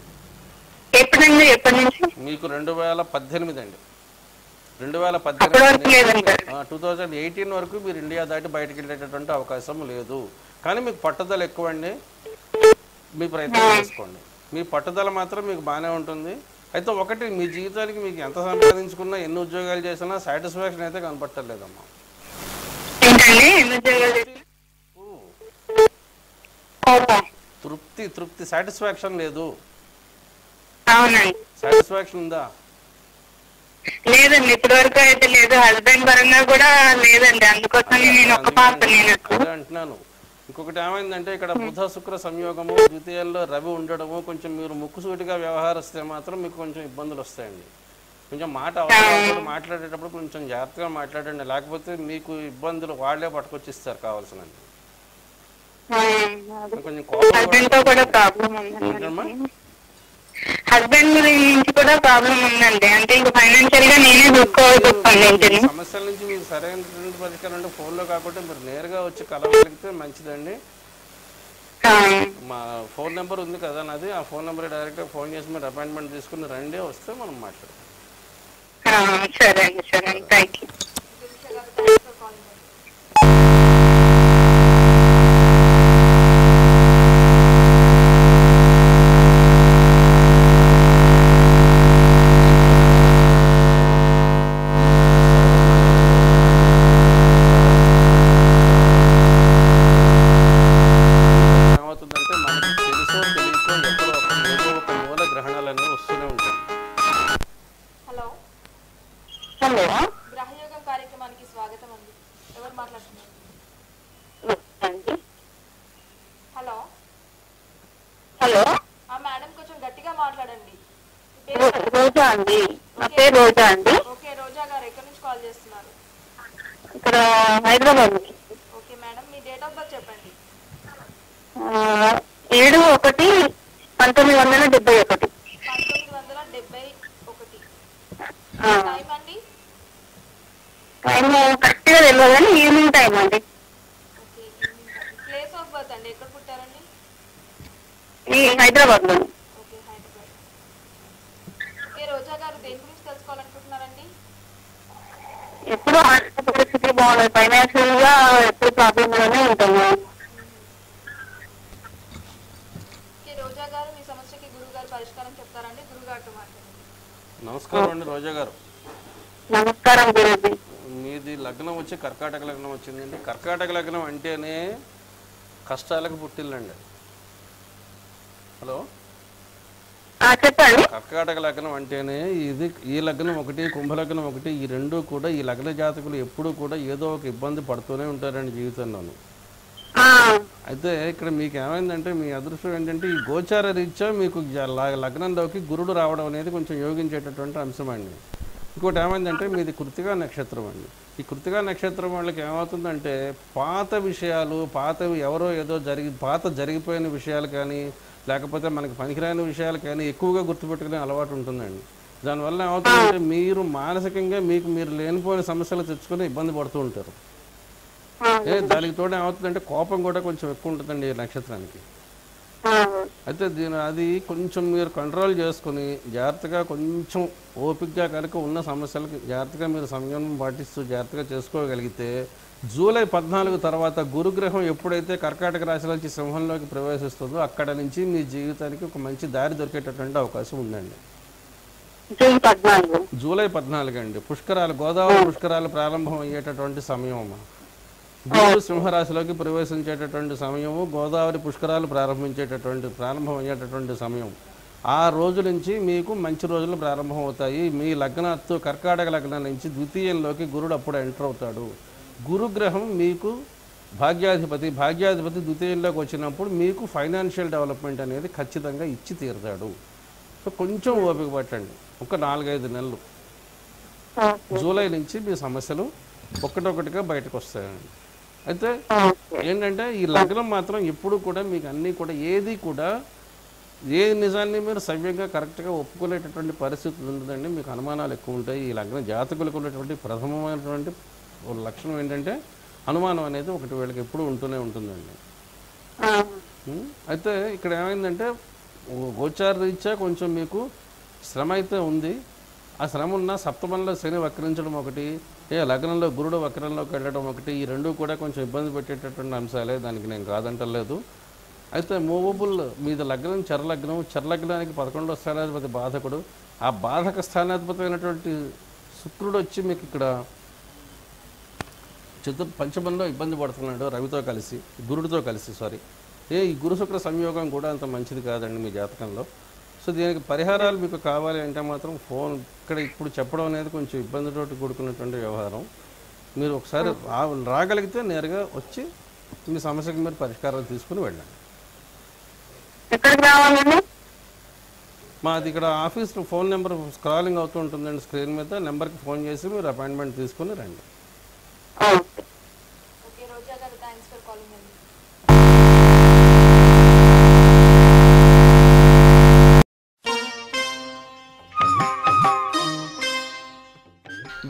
మీకు 2018 అండి. 2018 వరకు మీరు ఇండియా దాటి బయటకు వెళ్ళేటటువంటి అవకాశం లేదు. కానీ మీకు పట్టుదల ఎక్కువ అండి. మీ ప్రయత్నం చేసుకోండి. మీ పట్టుదల మాత్రం మీకు బాగానే ఉంటుంది. అయితే ఒకటి, మీ జీవితానికి మీకు ఎంత సంపాదించుకున్నా, ఎన్ని ఉద్యోగాలు చేసినా సాటిస్ఫాక్షన్ అయితే కనపట్టలేదమ్మా. తృప్తి సాటిస్ఫాక్షన్ లేదు. సాటిస్ఫాక్షన్ ఉందా? లేదండి, ఇప్పటి వరకు అయితే లేదు. హస్బెండ్ పరంగా కూడా లేదండి. అందుకోసం నేను ఒక పాప అంటున్నాను. ఇంకొకటి ఏమైందంటే ఇక్కడ బుధ శుక్ర సంయోగము, ద్వితీయంలో రవి ఉండడము, కొంచెం మీరు ముక్కుసూటిగా వ్యవహరిస్తే మాత్రం మీకు కొంచెం ఇబ్బందులు వస్తాయండి. కొంచెం మాట మాట్లాడేటప్పుడు కొంచెం జాగ్రత్తగా మాట్లాడండి. లేకపోతే మీకు ఇబ్బందులు వాళ్ళే పట్టుకొచ్చిస్తారు కావాల్సినవి. కొంచెం హస్బెండ్ నుంచి కూడా ప్రాబ్లం ఉందండి. అంటే ఇంకా ఫైనాన్షియల్ గా నేనే చూసుకోవాల్సి వస్తుంది. సమస్యల నుంచి మీకు సరైనటువంటి పరిష్కారం అంటే ఫోన్లో కాకుండా మీరు నేరుగా వచ్చి కలవగలిగితే మంచిదండి. మా ఫోన్ నెంబర్ ఉంది కదా నాది, ఆ ఫోన్ నెంబర్ డైరెక్ట్గా ఫోన్ చేసి మీరు అపాయింట్మెంట్ తీసుకుని రండి, వస్తే మనం మాట్లాడతాం. సరే అండి, సరే అండి, థ్యాంక్ యూ. గ్రహయోగం కార్యక్రమానికి స్వాగతం అండి. ఎవరు మాట్లాడుతున్నారు? హలో హలో మేడం, కొంచెం గట్టిగా మాట్లాడండి. రోజా అండి, నా పేరు రోజా అండి. ఓకే రోజా గారు, ఎక్కడి నుంచి కాల్ చేస్తున్నారు? ఇక్కడ హైదరాబాద్ నుంచి. Okay madam, me date of birth చెప్పండి. 7/1/1971. 1971. టైం అండి? టైం కరెక్ట్ గా తెలియదు కానీ ఈవినింగ్ టైం అండి. ఓకే, ప్లేస్ ఆఫ్ బర్త్ అండి, ఎక్కడ పుట్టారండి? ఈ హైదరాబాద్ లో. ఓకే, హైదరాబాద్. ఓకే, రోజా గారు దేని గురించి తెలుసుకోవాలనుకుంటున్నారండి? ఎప్పుడు ఆర్థిక పరిస్థితి బాగుంది, ఫైనాన్షియల్ గా ఎప్పుడు ప్రాబ్లమ్ లోనే ఉంటాము. ఓకే, రోజా గారు మీ సమస్యకి గురువు గారు పరిష్కారం చెప్తారండి. గురువు గారితో మాట్లాడండి. నమస్కారం అండి రోజా గారు. నమస్కారం గురుజీ. మీది లగ్నం వచ్చి కర్కాటక లగ్నం వచ్చిందండి. కర్కాటక లగ్నం అంటేనే కష్టాలకు పుట్టిల్లండి. హలో, చెప్పండి. కర్కాటక లగ్నం అంటేనే ఈ లగ్నం ఒకటి, కుంభలగ్నం ఒకటి, ఈ రెండు కూడా ఈ లగ్న జాతకులు ఎప్పుడూ కూడా ఏదో ఒక ఇబ్బంది పడుతూనే ఉంటారండి జీవితంలోనూ. అయితే ఇక్కడ మీకు ఏమైందంటే మీ అదృష్టం ఏంటంటే ఈ గోచార రీత్యా మీకు లగ్నంలోకి గురుడు రావడం అనేది కొంచెం యోగించేటటువంటి అంశం అండి. ఇంకోటి ఏమైందంటే మీది కృత్తికా నక్షత్రం అండి. ఈ కృత్తికా నక్షత్రం వాళ్ళకి ఏమవుతుందంటే పాత విషయాలు, పాతవి ఎవరో ఏదో జరిగిపోయిన విషయాలు కానీ లేకపోతే మనకి పనికిరాని విషయాలు కానీ ఎక్కువగా గుర్తుపెట్టుకునే అలవాటు ఉంటుందండి. దానివల్ల ఏమవుతుందంటే మీరు మానసికంగా మీరు లేనిపోయిన సమస్యలు తెచ్చుకొని ఇబ్బంది పడుతూ ఉంటారు. దానికి తోడు ఏమవుతుందంటే కోపం కూడా కొంచెం ఎక్కువ ఉంటుందండి ఈ నక్షత్రానికి. అయితే అది కొంచెం మీరు కంట్రోల్ చేసుకుని జాగ్రత్తగా కొంచెం ఓపికగా కనుక ఉన్న సమస్యలకు జాగ్రత్తగా మీరు సంయమనం పాటిస్తూ జాగ్రత్తగా చేసుకోగలిగితే జూలై 14 తర్వాత గురుగ్రహం ఎప్పుడైతే కర్కాటక రాశిలోంచి సింహంలోకి ప్రవేశిస్తుందో అక్కడ నుంచి మీ జీవితానికి ఒక మంచి దారి దొరికేటటువంటి అవకాశం ఉందండి. జూలై 14 అండి. పుష్కరాలు, గోదావరి పుష్కరాలు ప్రారంభం అయ్యేటటువంటి సమయం అమ్మా. గురుడు సింహరాశిలోకి ప్రవేశించేటటువంటి సమయము, గోదావరి పుష్కరాలు ప్రారంభం అయ్యేటటువంటి సమయం. ఆ రోజు నుంచి మీకు మంచి రోజులు ప్రారంభం అవుతాయి. మీ లగ్నత్తు కర్కాటక లగ్నం నుంచి ద్వితీయంలోకి గురుడు అప్పుడు ఎంటర్ అవుతాడు. గురుగ్రహం మీకు భాగ్యాధిపతి ద్వితీయంలోకి వచ్చినప్పుడు మీకు ఫైనాన్షియల్ డెవలప్మెంట్ అనేది ఖచ్చితంగా ఇచ్చి తీరుతాడు. సో కొంచెం ఓపిక పట్టండి, ఒక 4-5 నెలలు. జూలై నుంచి మీ సమస్యలు ఒక్కటొక్కటిగా బయటకు వస్తాయండి. అయితే ఏంటంటే ఈ లగ్నం మాత్రం ఎప్పుడు కూడా మీకు అన్నీ కూడా ఏది కూడా ఏ నిజాన్ని మీరు సవ్యంగా కరెక్ట్గా ఒప్పుకునేటటువంటి పరిస్థితులు ఉంటుందండి. మీకు అనుమానాలు ఎక్కువ ఉంటాయి. ఈ లగ్న జాతకులకు ఉన్నటువంటి ప్రథమమైనటువంటి లక్షణం ఏంటంటే అనుమానం అనేది ఒకటి వీళ్ళకి ఎప్పుడు ఉంటూనే ఉంటుందండి. అయితే ఇక్కడ ఏమైందంటే గోచార రీత్యా కొంచెం మీకు శ్రమ అయితే ఉంది. ఆ శ్రమ ఉన్న సప్తమంలో శని వక్రించడం ఒకటి, లగ్నంలో గురుడు వక్రంలోకి వెళ్ళడం ఒకటి, ఈ రెండు కూడా కొంచెం ఇబ్బంది పెట్టేటటువంటి అంశాలే, దానికి నేను కాదంటలేదు. అయితే మూవబుల్ మీది లగ్నం చరలగ్నానికి 11వ స్థానాధిపతి బాధకుడు. ఆ బాధక స్థానాధిపతి అయినటువంటి శుక్రుడు వచ్చి మీకు ఇక్కడ పంచమంలో ఇబ్బంది పడుతున్నాడు రవితో కలిసి, గురుడితో కలిసి. ఈ గురు శుక్ర సంయోగం కూడా అంత మంచిది కాదండి మీ జాతకంలో. సో దీనికి పరిహారాలు మీకు కావాలి అంటే మాత్రం ఫోన్ ఇక్కడ ఇప్పుడు చెప్పడం అనేది కొంచెం ఇబ్బందితో కూడుకున్నటువంటి వ్యవహారం. మీరు ఒకసారి రాగలిగితే నేరుగా వచ్చి మీ సమస్యకి మీరు పరిష్కారాలు తీసుకుని వెళ్ళండి. మాది ఇక్కడ ఆఫీస్ ఫోన్ నెంబర్ స్క్రాలింగ్ అవుతూ ఉంటుందండి స్క్రీన్ మీద. నెంబర్కి ఫోన్ చేసి మీరు అపాయింట్మెంట్ తీసుకుని రండి.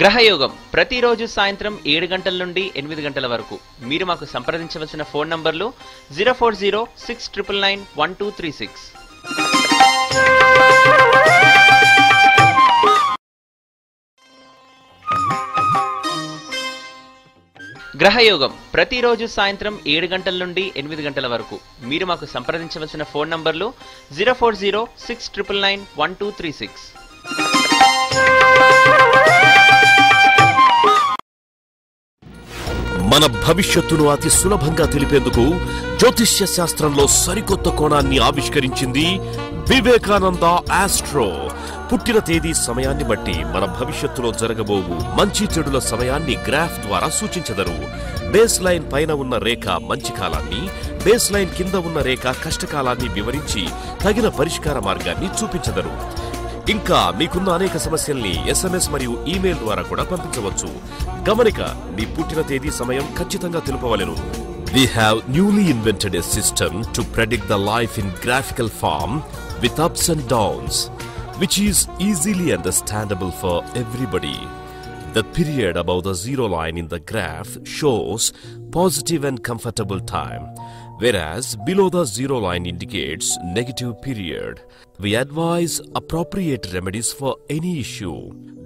గ్రహయోగం ప్రతిరోజు సాయంత్రం 7 గంటల నుండి 8 గంటల వరకు. మీరు మాకు సంప్రదించవలసిన ఫోన్ నంబర్లు 04069991236. గ్రహయోగం ప్రతిరోజు సాయంత్రం 7 గంటల నుండి 8 గంటల వరకు. మీరు మాకు సంప్రదించవలసిన ఫోన్ నంబర్లు 04069991236. మన భవిష్యత్తును అతి సులభంగా తెలిపేందుకు జ్యోతిష్య శాస్త్రంలో సరికొత్త కోణాన్ని ఆవిష్కరించింది వివేకానంద ఆస్ట్రో. పుట్టిన తేదీ సమయాన్ని బట్టి మన భవిష్యత్తులో జరగబోవు మంచి చెడుల సమయాన్ని గ్రాఫ్ ద్వారా సూచించెదరు. బేస్ లైన్ పైన ఉన్న రేఖ మంచి కాలాన్ని, బేస్ లైన్ కింద ఉన్న రేఖ కష్టకాలాన్ని వివరించి తగిన పరిష్కార మార్గాన్ని చూపించెదరు. ఇంకా మీకున్న అనేక సమస్యల్ని SMS మరియు ఈమెయిల్ ద్వారా కూడా పంపించవచ్చు. గమనిక, మీ పుట్టిన తేదీ సమయం ఖచ్చితంగా తెలుపవలెను. We have newly invented a system to predict the life in graphical form with ups and downs, which is easily understandable for everybody. The period above the zero line in the graph shows positive and comfortable time, whereas below the zero line indicates negative period. We advise appropriate remedies for any issue.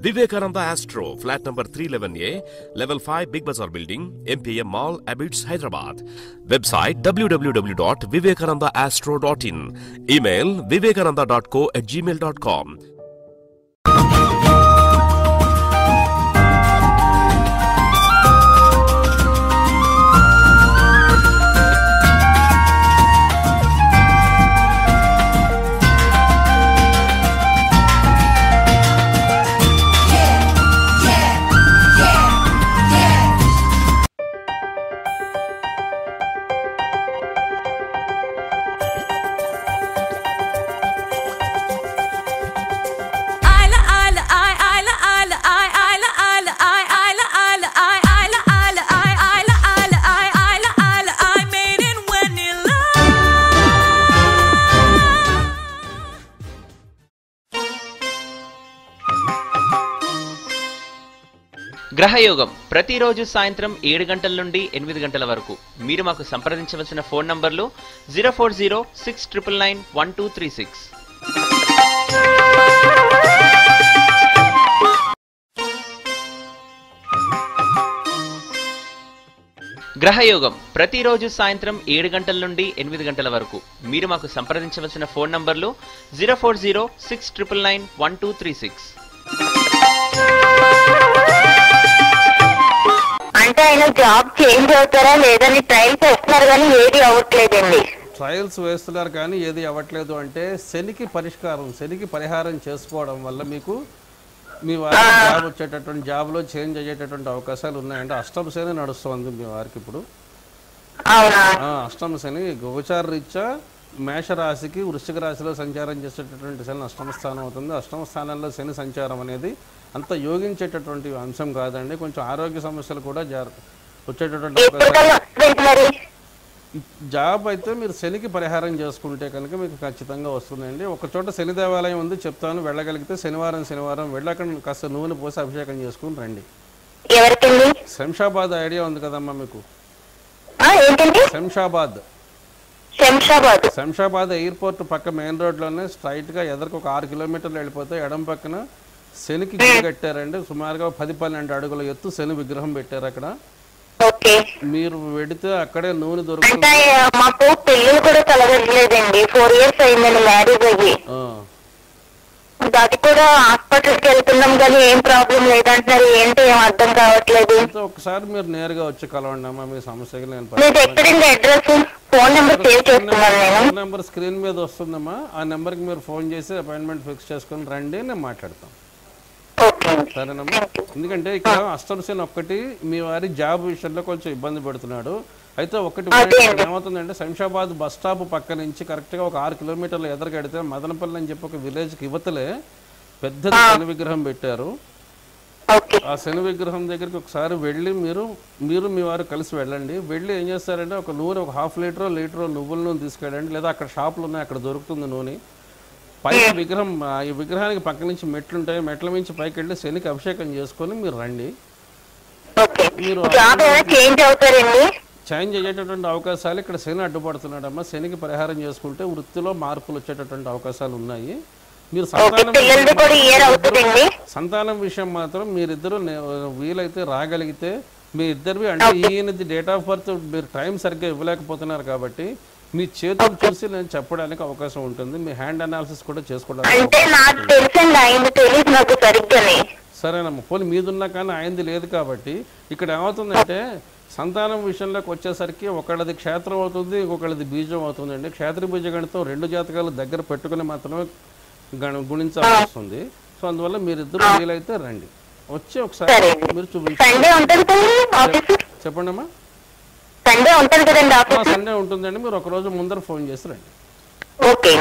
Vivekananda Astro, flat number 311A, level 5, Big Bazaar Building, MPM Mall, Abids, Hyderabad. Website www.vivekanandaastro.in. Email vivekananda.co@gmail.com. గ్రహయోగం ప్రతిరోజు సాయంత్రం 7 గంటల నుండి 8 గంటల వరకు. మీరు మాకు సంప్రదించవలసిన phone నంబర్లు 0406999126. గ్రహయోగం ప్రతిరోజు సాయంత్రం 7 గంటల నుండి 8 గంటల వరకు. మీరు మాకు సంప్రదించవలసిన ఫోన్ నంబర్లు 0406999126. అంటే ఆయన జాబ్ చేంజ్ అవుతారా లేదని ట్రయల్స్ వేస్తున్నారు కానీ ఏది అవ్వట్లేదండి. ట్రయల్స్ వేస్తున్నారు కానీ ఏది అవ్వట్లేదు అంటే శనికి పరిహారం చేసుకోవడం వల్ల మీకు మీ వారికి జాబ్ వచ్చేటటువంటి జాబ్లో చేంజ్ అయ్యేటటువంటి అవకాశాలు ఉన్నాయండి. అష్టమ శని నడుస్తుంది మీ వారికి ఇప్పుడు. అష్టమ శని గోచార రీత్యా మేషరాశికి వృశ్చిక రాశిలో సంచారం చేసేటటువంటి శని అష్టమ స్థానం అవుతుంది. అష్టమ స్థానంలో శని సంచారం అనేది అంత యోగించేటటువంటి అంశం కాదండి. కొంచెం ఆరోగ్య సమస్యలు కూడా వచ్చేటటువంటి అవకాశాలు. జాబ్ అయితే మీరు శనికి పరిహారం చేసుకుంటే కనుక మీకు ఖచ్చితంగా వస్తుందండి. ఒక చోట శని దేవాలయం ఉంది, చెప్తాను, వెళ్ళగలిగితే శనివారం వెళ్ళాక కాస్త నూనె పోసి అభిషేకం చేసుకుని రండి. శంషాబాద్ ఐడియా ఉంది కదమ్మా మీకు? శంషాబాద్ ఎయిర్పోర్ట్ పక్క మెయిన్ రోడ్లోనే స్ట్రైట్గా ఎదరికి ఒక 6 కిలోమీటర్లు వెళ్ళిపోతే ఎడం పక్కన శనికి గుడి కట్టారండి. సుమారుగా 10-12 అడుగుల ఎత్తు శని విగ్రహం పెట్టారు అక్కడ. మీరు వెడితే అక్కడే నూనె దొరుకుతుంది. మాకు పెళ్ళిళ్ళు కూడా కలగట్లేదండి. 4 years అయిందండి మ్యారేజ్ అయ్యి. అది కూడా హాస్పిటల్కి వెళ్తున్నాం కానీ ఏం ప్రాబ్లం లేదంటున్నారు. ఏంటి ఏం అర్థం కావట్లేదు. ఒకసారి మీరు నేరుగా వచ్చి కలవండి అమ్మా మీ సమస్యకి. నేను అడ్రస్ ఫోన్ నెంబర్ సేవ్ చేసుకున్నాను. ఫోన్ నెంబర్ స్క్రీన్ మీద వస్తుందమ్మా. ఆ నెంబర్కి మీరు ఫోన్ చేసి అపాయింట్మెంట్ ఫిక్స్ చేసుకుని రండి, నేను మాట్లాడతాం. సరేనమ్మా. ఎందుకంటే ఇక్కడ అష్టమ శని ఒక్కటి మీ వారి జాబ్ విషయంలో కొంచెం ఇబ్బంది పెడుతున్నాడు. అయితే ఒకటి ఏమవుతుందంటే శంషాబాద్ బస్ స్టాప్ పక్క నుంచి కరెక్ట్గా ఒక 6 కిలోమీటర్లు ఎదరగడితే మదనపల్లి అని చెప్పి ఒక విలేజ్కి యువతలే పెద్ద శని విగ్రహం పెట్టారు. ఆ శని విగ్రహం దగ్గరికి ఒకసారి వెళ్ళి మీరు మీ వారు కలిసి వెళ్ళండి. వెళ్ళి ఏం చేస్తారంటే ఒక నూనె, ఒక 1/2 లీటరో నువ్వుల నూనె తీసుకెళ్ళండి. లేదా అక్కడ షాపులు ఉన్నాయి, అక్కడ దొరుకుతుంది నూనె. పైకి విగ్రహం, ఈ విగ్రహానికి పక్క నుంచి మెట్లు ఉంటాయి, మెట్ల నుంచి పైకి వెళ్ళి శనికి అభిషేకం చేసుకొని మీరు రండి. మీరు చేంజ్ అయ్యేటటువంటి అవకాశాలు ఇక్కడ శని అడ్డుపడుతున్నాడమ్మా. శనికి పరిహారం చేసుకుంటే వృత్తిలో మార్పులు వచ్చేటటువంటి అవకాశాలు ఉన్నాయి. మీరు సంతానం విషయం మాత్రం మీరిద్దరూ వీలైతే రాగలిగితే మీ ఇద్దరివి, అంటే ఈయనది డేట్ ఆఫ్ బర్త్ మీరు టైం సరిగ్గా ఇవ్వలేకపోతున్నారు కాబట్టి మీ చేతులు చూసి నేను చెప్పడానికి అవకాశం ఉంటుంది. మీ హ్యాండ్ అనాలిసిస్ కూడా చేసుకోవడానికి. సరేనమ్మా. పోనీ మీదున్నా కానీ ఆయనది లేదు కాబట్టి ఇక్కడ ఏమవుతుందంటే సంతానం విషయంలోకి వచ్చేసరికి ఒకళ్ళది క్షేత్రం అవుతుంది, ఇంకొకళ్ళది బీజం అవుతుందండి. క్షేత్ర బీజ గణితం 2 జాతకాలు దగ్గర పెట్టుకుని మాత్రమే గుణించాల్సి వస్తుంది. సో అందువల్ల మీరిద్దరు వీలైతే రండి, వచ్చి ఒకసారి మీరు చూపించండి. చెప్పండి అమ్మా. సండే ఉంటుందండి. మీరు ఒక రోజు ముందర ఫోన్ చేసి రండి. ఓకే.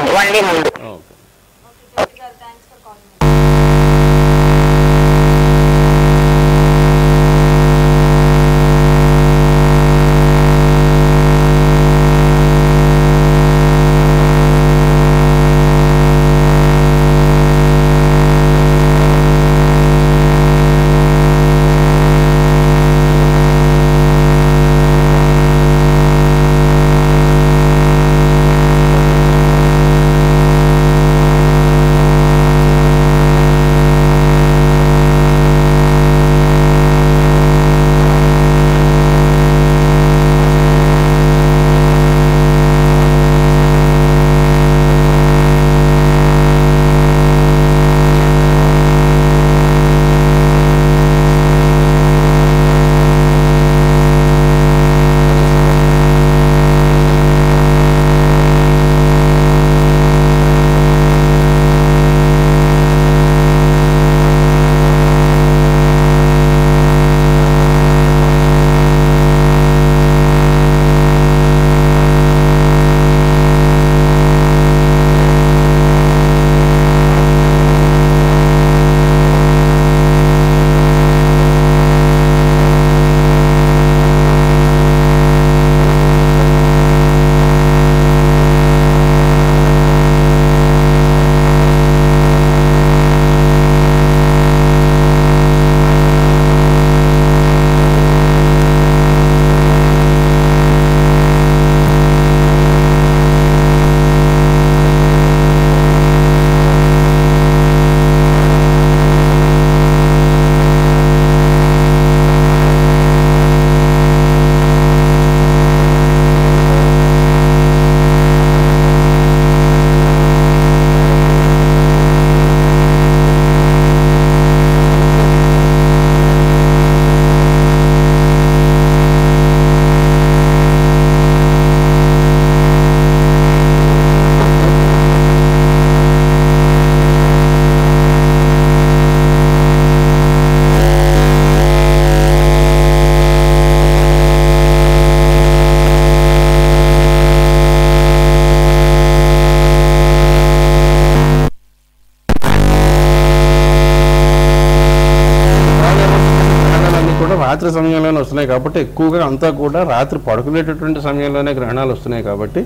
రాత్రి సమయంలోనే వస్తున్నాయి కాబట్టి ఎక్కువగా అంతా కూడా రాత్రి పడుకునేటటువంటి సమయంలోనే గ్రహణాలు వస్తున్నాయి కాబట్టి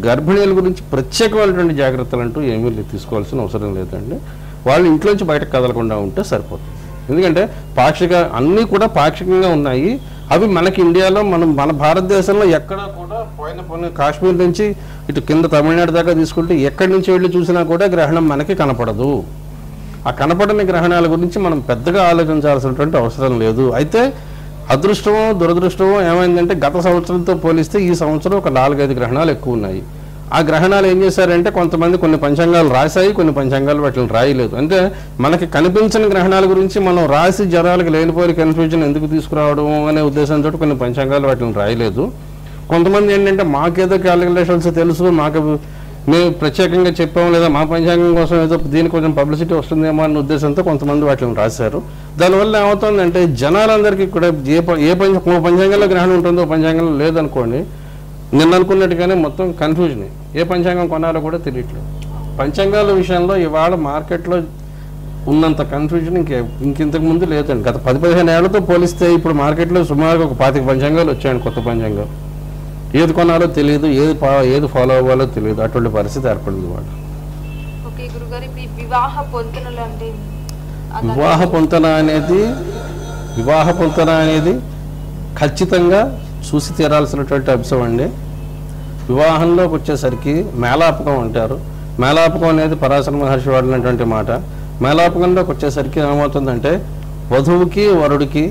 గర్భిణీల గురించి ప్రత్యేకమైనటువంటి జాగ్రత్తలు అంటూ ఏమీ తీసుకోవాల్సిన అవసరం లేదండి. వాళ్ళు ఇంట్లోంచి బయటకు కదలకుండా ఉంటే సరిపోతుంది. ఎందుకంటే అన్నీ కూడా పాక్షికంగా ఉన్నాయి. అవి మనకి ఇండియాలో మన భారతదేశంలో ఎక్కడా కూడా పోయిన కాశ్మీర్ నుంచి ఇటు కింద తమిళనాడు దాకా తీసుకుంటే ఎక్కడి నుంచి వెళ్ళి చూసినా కూడా గ్రహణం మనకి కనపడదు. ఆ కనపడని గ్రహణాల గురించి మనం పెద్దగా ఆలోచించాల్సినటువంటి అవసరం లేదు. అయితే అదృష్టమో దురదృష్టమో ఏమైందంటే గత సంవత్సరంతో పోలిస్తే ఈ సంవత్సరం ఒక 4-5 గ్రహణాలు ఎక్కువ ఉన్నాయి. ఆ గ్రహణాలు ఏం చేశారంటే కొంతమంది కొన్ని పంచాంగాలు రాశాయి, కొన్ని పంచాంగాలు వాటిని రాయలేదు. అంటే మనకి కనిపించిన గ్రహణాల గురించి మనం రాసి జనాలకు లేనిపోయి కన్ఫ్యూజన్ ఎందుకు తీసుకురావడం అనే ఉద్దేశంతో కొన్ని పంచాంగాలు వాటిని రాయలేదు. కొంతమంది ఏంటంటే మాకేదో క్యాలిక్యులేషన్స్ తెలుసు, మేము ప్రత్యేకంగా చెప్పాము లేదా మా పంచాంగం కోసం ఏదో దీనికి కొంచెం పబ్లిసిటీ వస్తుందేమో అన్న ఉద్దేశంతో కొంతమంది వాటిని రాశారు. దానివల్ల ఏమవుతుందంటే జనాలందరికీ కూడా పంచాంగంలో గ్రహణం ఉంటుందో పంచాంగంలో లేదనుకోండి, నిన్న అనుకున్నట్టుగానే మొత్తం కన్ఫ్యూజన్, ఏ పంచాంగం కొనాలో కూడా తెలియట్లేదు. పంచాంగాల విషయంలో ఇవాళ మార్కెట్లో ఉన్నంత కన్ఫ్యూజన్ ఇంకింతకు ముందు లేదండి. గత 10-15 ఏళ్లతో పోలిస్తే ఇప్పుడు మార్కెట్లో సుమారుగా ఒక 25 పంచాంగాలు వచ్చాయండి, కొత్త పంచాంగాలు. ఏది కొనాలో తెలియదు, ఏది ఫాలో అవ్వాలో తెలియదు, అటువంటి పరిస్థితి ఏర్పడింది వాళ్ళు. వివాహ పొంతన అనేది ఖచ్చితంగా చూసి తీరాల్సినటువంటి అంశం అండి. వివాహంలోకి వచ్చేసరికి మేళాపకం అంటారు. మేళాపకం అనేది పరాశర మహర్షి వాడినటువంటి మాట. మేళాపకంలోకి వచ్చేసరికి ఏమవుతుందంటే వధువుకి వరుడికి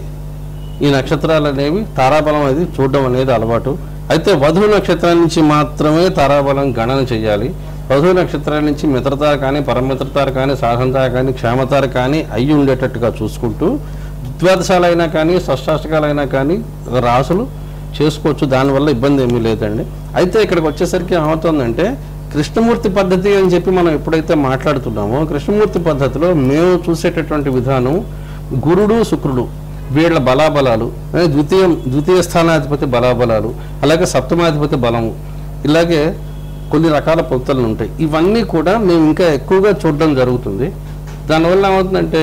ఈ నక్షత్రాలు అనేవి తారాబలం అనేది చూడడం అనేది అలవాటు. అయితే వధువు నక్షత్రం నుంచి మాత్రమే తారాబలం గణన చేయాలి. వధువు నక్షత్రాల నుంచి మిత్రతార కానీ, పరమిత్రతార కానీ, సాధనతార కానీ, క్షేమతార కానీ అయ్యి ఉండేటట్టుగా చూసుకుంటూ ద్వాదశాలైనా కానీ షష్టాష్టకాలైనా కానీ రాసులు చేసుకోవచ్చు. దానివల్ల ఇబ్బంది ఏమీ లేదండి. అయితే ఇక్కడికి వచ్చేసరికి ఏమవుతుందంటే కృష్ణమూర్తి పద్ధతి అని చెప్పి మనం ఎప్పుడైతే మాట్లాడుతున్నామో కృష్ణమూర్తి పద్ధతిలో మేము చూసేటటువంటి విధానం గురుడు శుక్రుడు వీళ్ళ బలాబలాలు, ద్వితీయ స్థానాధిపతి బలాబలాలు, అలాగే సప్తమాధిపతి బలము, ఇలాగే కొన్ని రకాల పొత్తులు ఉంటాయి. ఇవన్నీ కూడా మేము ఇంకా ఎక్కువగా చూడడం జరుగుతుంది. దానివల్ల ఏమవుతుందంటే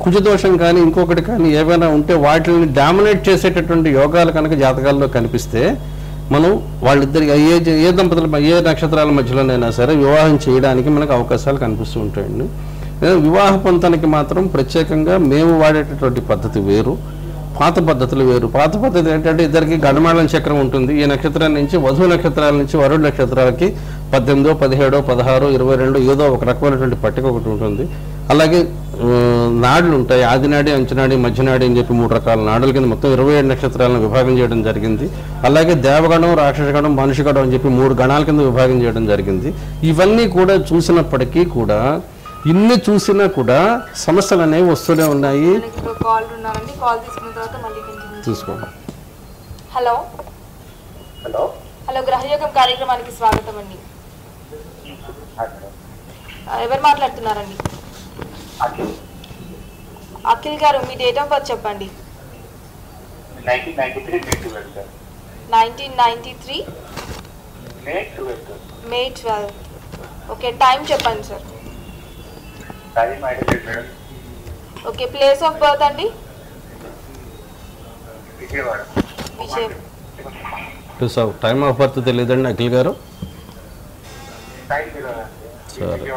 కుజదోషం కానీ ఇంకొకటి కానీ ఏవైనా ఉంటే వాటిని డామినేట్ చేసేటటువంటి యోగాలు కనుక జాతకాల్లో కనిపిస్తే మనం వాళ్ళిద్దరికి ఏ దంపతుల ఏ నక్షత్రాల మధ్యలోనైనా సరే వివాహం చేయడానికి మనకు అవకాశాలు కనిపిస్తూ ఉంటాయండి. వివాహ పొంతనకి మాత్రం ప్రత్యేకంగా మేము వాడేటటువంటి పద్ధతి వేరు, పాత పద్ధతులు వేరు. పాత పద్ధతి ఏంటంటే ఇద్దరికి గణమాళం చక్రం ఉంటుంది. ఈ నక్షత్రాల నుంచి వధువు నక్షత్రాల నుంచి వరుడు నక్షత్రాలకి 18, 17, 16, 22 ఏదో ఒక రకమైనటువంటి పట్టిక ఒకటి ఉంటుంది. అలాగే నాడులు ఉంటాయి, ఆదినాడి, అంచనాడి, మధ్యనాడి అని చెప్పి 3 రకాల నాడుల కింద మొత్తం 27 నక్షత్రాలను విభాగం చేయడం జరిగింది. అలాగే దేవగణం, రాక్షసగణం, మనుషగణం అని చెప్పి 3 గణాల కింద విభాగం చేయడం జరిగింది. ఇవన్నీ కూడా చూసినప్పటికీ కూడా ఇన్ని చూసినా కూడా సమస్యలు అనేవి వస్తూనే ఉన్నాయి. చూసుకోండి. హలో హలో హలో గ్రహయోగం కార్యక్రమానికి స్వాగతం అండి. ఎవరు మాట్లాడుతున్నారండి? అఖిల్ గారు, మీ డేట్ ఆఫ్ బర్త్ చెప్పండి. 1993 May 12. ఓకే, టైం చెప్పండి sir. Okay, place of birth అండి? టైమ్ ఆఫ్ బర్త్ తెలియదండి అఖిల్ గారు. సరే,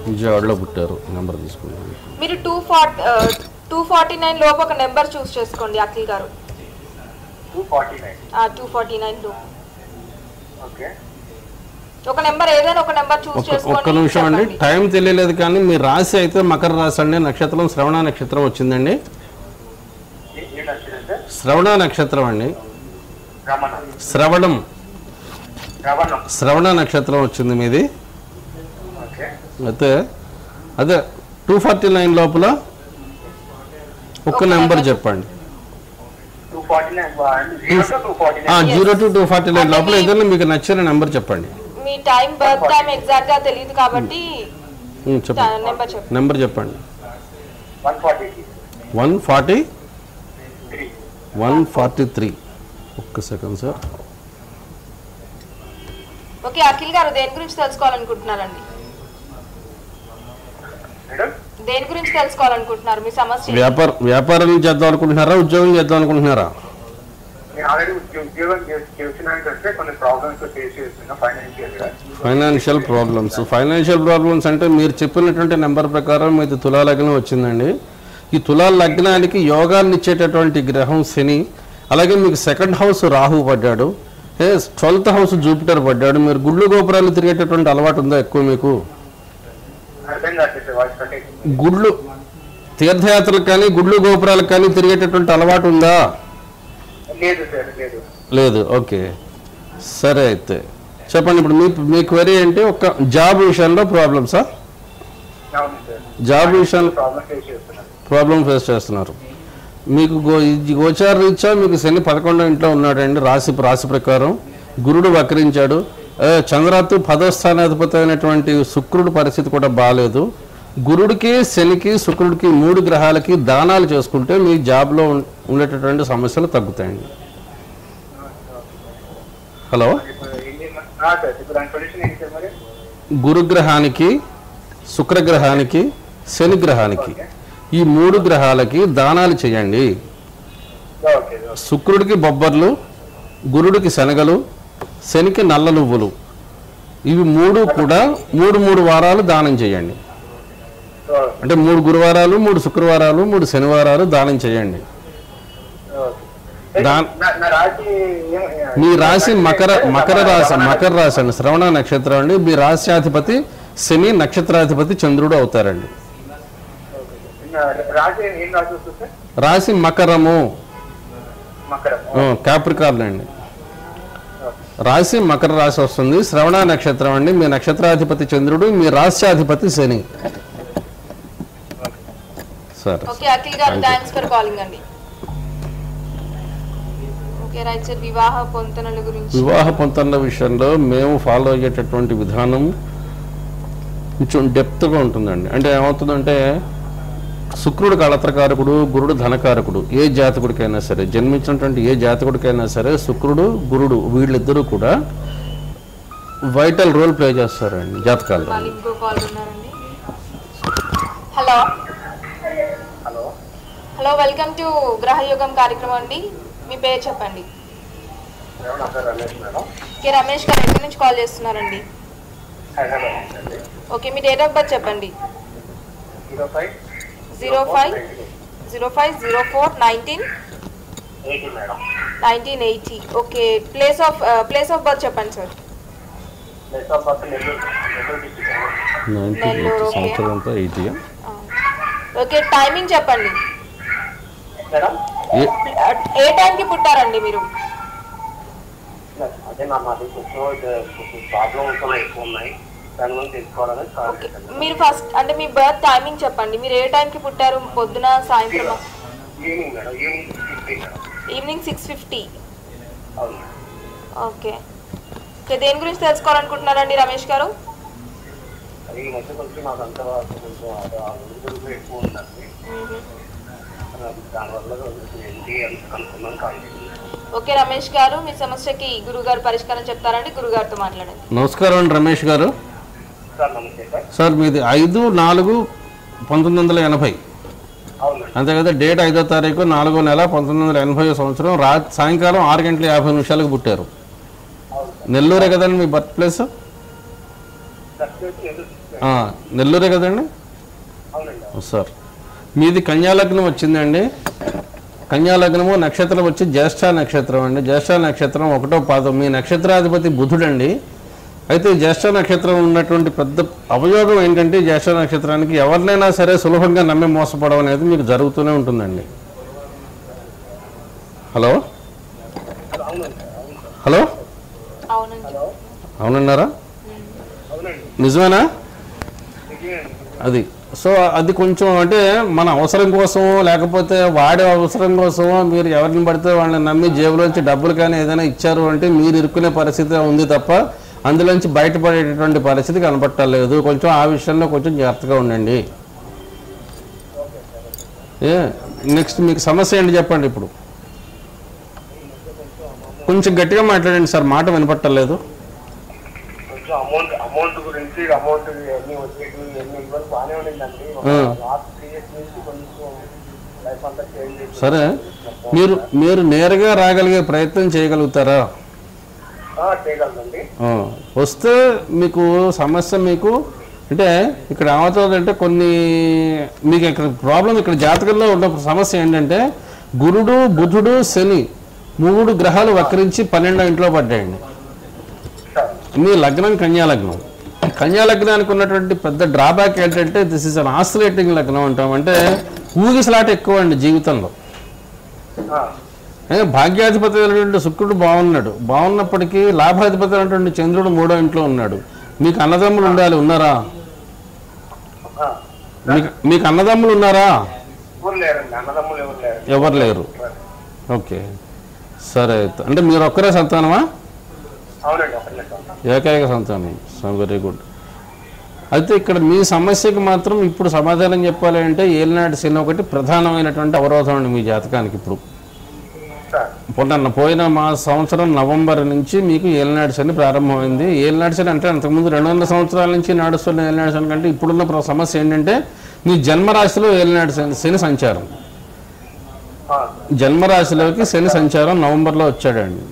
విజయవాడలో పుట్టారు. నెంబర్ తీసుకున్నాను. మీరు 249 లోపు ఒక నెంబర్ చూస్ చేసుకోండి అఖిల్ గారు. 249 లోపు ఒక నెంబర్, ఏదైనా ఒక నెంబర్ చూస్ చేసుకోండి. ఒక్క నిమిషం అండి, టైం తెలియలేదు కానీ మీ రాశి అయితే మకర రాశి అండి. నక్షత్రం శ్రవణ నక్షత్రం వచ్చిందండి. శ్రవణ నక్షత్రం అండి. శ్రవణ నక్షత్రం వచ్చింది మీది. అయితే అదే 249 లోపల ఒక్క నెంబర్ చెప్పండి. 0 to 249 లోపల ఏదైనా మీకు నచ్చిన నెంబర్ చెప్పండి. మీ టైం, బర్త్ టైం ఎగ్జాక్ట్ గా తెలియదు కాబట్టి నెంబర్ చెప్పండి. 143. ఒక్క సెకండ్ సార్. ఓకే అఖిల్ గారు, దేని గురించి తెలుసుకోవాలనుకుంటున్నారండి? దేని గురించి తెలుసుకోవాలనుకుంటున్నారు మీ సమస్య? వ్యాపారం చేద్దాం అనుకుంటున్నారా, ఉద్యోగం చేద్దాం అనుకుంటున్నారా? ఫైనాన్షియల్ ప్రాబ్లమ్స్ అంటే మీరు చెప్పినటువంటి నెంబర్ ప్రకారం మీది తులా లగ్నం వచ్చిందండి. ఈ తులా లగ్నానికి యోగాన్ని ఇచ్చేటటువంటి గ్రహం శని, అలాగే మీకు సెకండ్ హౌస్ రాహు పడ్డాడు, 12th హౌస్ జూపిటర్ పడ్డాడు. మీరు గుళ్ళు గోపురాలు తిరిగేటటువంటి అలవాటు ఉందా ఎక్కువ మీకు? గుళ్ళు తీర్థయాత్రలకు కానీ గుళ్ళు గోపురాలకు కానీ తిరిగేటటువంటి అలవాటు ఉందా? లేదు. ఓకే, సరే. అయితే చెప్పండి, ఇప్పుడు మీ క్వరీ ఏంటి? ఒక జాబ్ విషయంలో ప్రాబ్లమ్సా? జాబ్ విషయంలో ప్రాబ్లం ఫేస్ చేస్తున్నారు. మీకు గోచార రీత్యా మీకు శని 11వ ఇంట్లో ఉన్నాడండి. రాశి ప్రకారం గురుడు వక్రించాడు. చంద్రాత్తు 10వ స్థానాధిపతి అయినటువంటి శుక్రుడు పరిస్థితి కూడా బాగాలేదు. గురుడికి, శనికి, శుక్రుడికి 3 గ్రహాలకి దానాలు చేసుకుంటే మీ జాబ్లో ఉండేటటువంటి సమస్యలు తగ్గుతాయండి. హలో, గురుగ్రహానికి, శుక్రగ్రహానికి, శని గ్రహానికి ఈ 3 గ్రహాలకి దానాలు చేయండి. శుక్రుడికి బొబ్బర్లు, గురుడికి శనగలు, శనికి నల్ల నువ్వులు, ఇవి 3 కూడా 3 వారాలు దానం చేయండి. అంటే 3 గురువారాలు, 3 శుక్రవారాలు, 3 శనివారాలు దానం చేయండి. మీ రాశి మకర రాశి అండి, శ్రవణ నక్షత్రం అండి. మీ రాశ్యాధిపతి శని, నక్షత్రాధిపతి చంద్రుడు అవుతారండి. రాశి మకరము, క్యాప్రికార్న్ అండి. రాశి మకర రాశి వస్తుంది, శ్రవణ నక్షత్రం అండి. మీ నక్షత్రాధిపతి చంద్రుడు, మీ రాశ్యాధిపతి శని. సరే, ఓకే అఖిల్ గారు, థాంక్స్ ఫర్ కాలింగ్ అండి. ఓకే రైట్ సార్, వివాహ పొంతనల విషయంలో మేము ఫాలో అయ్యేటటువంటి విధానం కొంచెం డెప్త్గా ఉంటుందండి. అంటే ఏమవుతుందంటే, శుక్రుడు కళత్రకారకుడు, గురుడు ధనకారకుడు. ఏ జాతకుడికైనా సరే, జన్మించినటువంటి ఏ జాతకుడికైనా సరే శుక్రుడు, గురుడు వీళ్ళిద్దరూ కూడా వైటల్ రోల్ ప్లే చేస్తారండి జాతకాల్లో. హలో హలో, వెల్కమ్ టు గ్రహయోగం కార్యక్రమం అండి. మీ పేరు చెప్పండి. రమేష్ గారు ఎక్కడి నుంచి కాల్ చేస్తున్నారండి? ఓకే, మీ డేట్ ఆఫ్ బర్త్ చెప్పండి. 05/04/1980. ఓకే, ప్లేస్ ఆఫ్ బర్త్ చెప్పండి సార్. నెల్లూరు. ఓకే, టైమింగ్ చెప్పండి. ఏ టైంకి పుట్టారండి మీరు? మీరు ఫస్ట్ అంటే మీ బర్త్ టైమింగ్ చెప్పండి. మీరు ఏ టైంకి పుట్టారు? పొద్దున, సాయంత్రం? ఈవినింగ్ 6:50. ఓకే, దేని గురించి తెలుసుకోవాలనుకుంటున్నారండి రమేష్ గారు? ఓకే రమేష్ గారు, మీ సమస్యకి గురుగారు పరిష్కారం చెప్తారండి. గురుగారితో మాట్లాడండి. నమస్కారం అండి రమేష్ గారు. సార్ మీది 5/4/1980 అంతే కదా? డేట్ 5వ తారీఖు 4వ నెల 1980 సంవత్సరం సాయంకాలం 6:50 పుట్టారు. నెల్లూరే కదండి మీ బర్త్ ప్లేస్? నెల్లూరే కదండి సార్. మీది కన్యాలగ్నం వచ్చిందండి. కన్యాలగ్నము నక్షత్రం వచ్చి జ్యేష్ఠ నక్షత్రం అండి. జ్యేష్ఠ నక్షత్రం 1వ పాదం. మీ నక్షత్రాధిపతి బుధుడండి. అయితే జ్యేష్ఠ నక్షత్రం ఉన్నటువంటి పెద్ద అవయోగం ఏంటంటే, జ్యేష్ఠ నక్షత్రానికి ఎవరినైనా సరే సులభంగా నమ్మి మోసపోవడం అనేది మీకు జరుగుతూనే ఉంటుందండి. హలో హలో, అవునన్నారా? నిజమేనా? అది సో అది కొంచెం అంటే మన అవసరం కోసమో లేకపోతే వాడే అవసరం కోసమో మీరు ఎవరిని పడితే వాళ్ళని నమ్మి జేబులోంచి డబ్బులు కానీ ఏదైనా ఇచ్చారు అంటే మీరు ఇరుక్కునే పరిస్థితి ఉంది తప్ప అందులోంచి బయటపడేటటువంటి పరిస్థితి కనపట్టలేదు. కొంచెం ఆ విషయంలో కొంచెం జాగ్రత్తగా ఉండండి. నెక్స్ట్ మీకు సమస్య ఏంటి చెప్పండి. ఇప్పుడు కొంచెం గట్టిగా మాట్లాడండి సార్, మాట వినపట్టలేదు. ఇంట్లో అమౌంట్ గురించి అమౌంట్ ఎన్ని వచ్చేది ఎన్ని ఇవ్వాలి బాగానే ఉండిందండి. లాస్ట్ 3 years నుంచి కొంచెం లైఫ్ అంతా చేంజ్ చేసి. సరే, మీరు నేరుగా రాగలిగే ప్రయత్నం చేయగలుగుతారా? చేయగలదండి. వస్తే మీకు సమస్య మీకు అంటే ఇక్కడ ఏమవుతుందంటే కొన్ని మీకు ఇక్కడ ప్రాబ్లం ఇక్కడ జాతకంలో ఉన్న సమస్య ఏంటంటే గురుడు, బుధుడు, శని 3 గ్రహాలు వక్రించి 12వ ఇంట్లో పడ్డాయండి. మీ లగ్నం కన్యాలగ్నం. కన్యాలగ్నానికి ఉన్నటువంటి పెద్ద డ్రాబ్యాక్ ఏంటంటే దిస్ ఈజ్ అన్ ఆసిలేటింగ్ లగ్నం అంటాం. అంటే ఊగిసలాట ఎక్కువ అండి జీవితంలో. భాగ్యాధిపతి అయినటువంటి శుక్రుడు బాగున్నప్పటికీ లాభాధిపతి అయినటువంటి చంద్రుడు 3వ ఇంట్లో ఉన్నాడు. మీకు అన్నదమ్ములు ఉండాలి, ఉన్నారా? మీకు అన్నదమ్ములు ఉన్నారా? ఎవరు లేరు. ఓకే, సరే. అంటే మీరు ఒక్కరే సంతానమా? ఏకైక సంతానం. Very good. అయితే ఇక్కడ మీ సమస్యకి మాత్రం ఇప్పుడు సమాధానం చెప్పాలి అంటే ఏలినాటి శని ఒకటి ప్రధానమైనటువంటి అవరోధం అండి మీ జాతకానికి. ఇప్పుడు పోయిన సంవత్సరం నవంబర్ నుంచి మీకు ఏలినాటి శని ప్రారంభమైంది. ఏలినాటి శని అంటే అంతకుముందు 200 సంవత్సరాల నుంచి నడుస్తున్న ఏలినాటి శని కంటే ఇప్పుడున్న సమస్య ఏంటంటే మీ జన్మరాశిలో ఏలినాటి శని సంచారం. జన్మరాశిలోకి శని సంచారం నవంబర్లో వచ్చాడండి.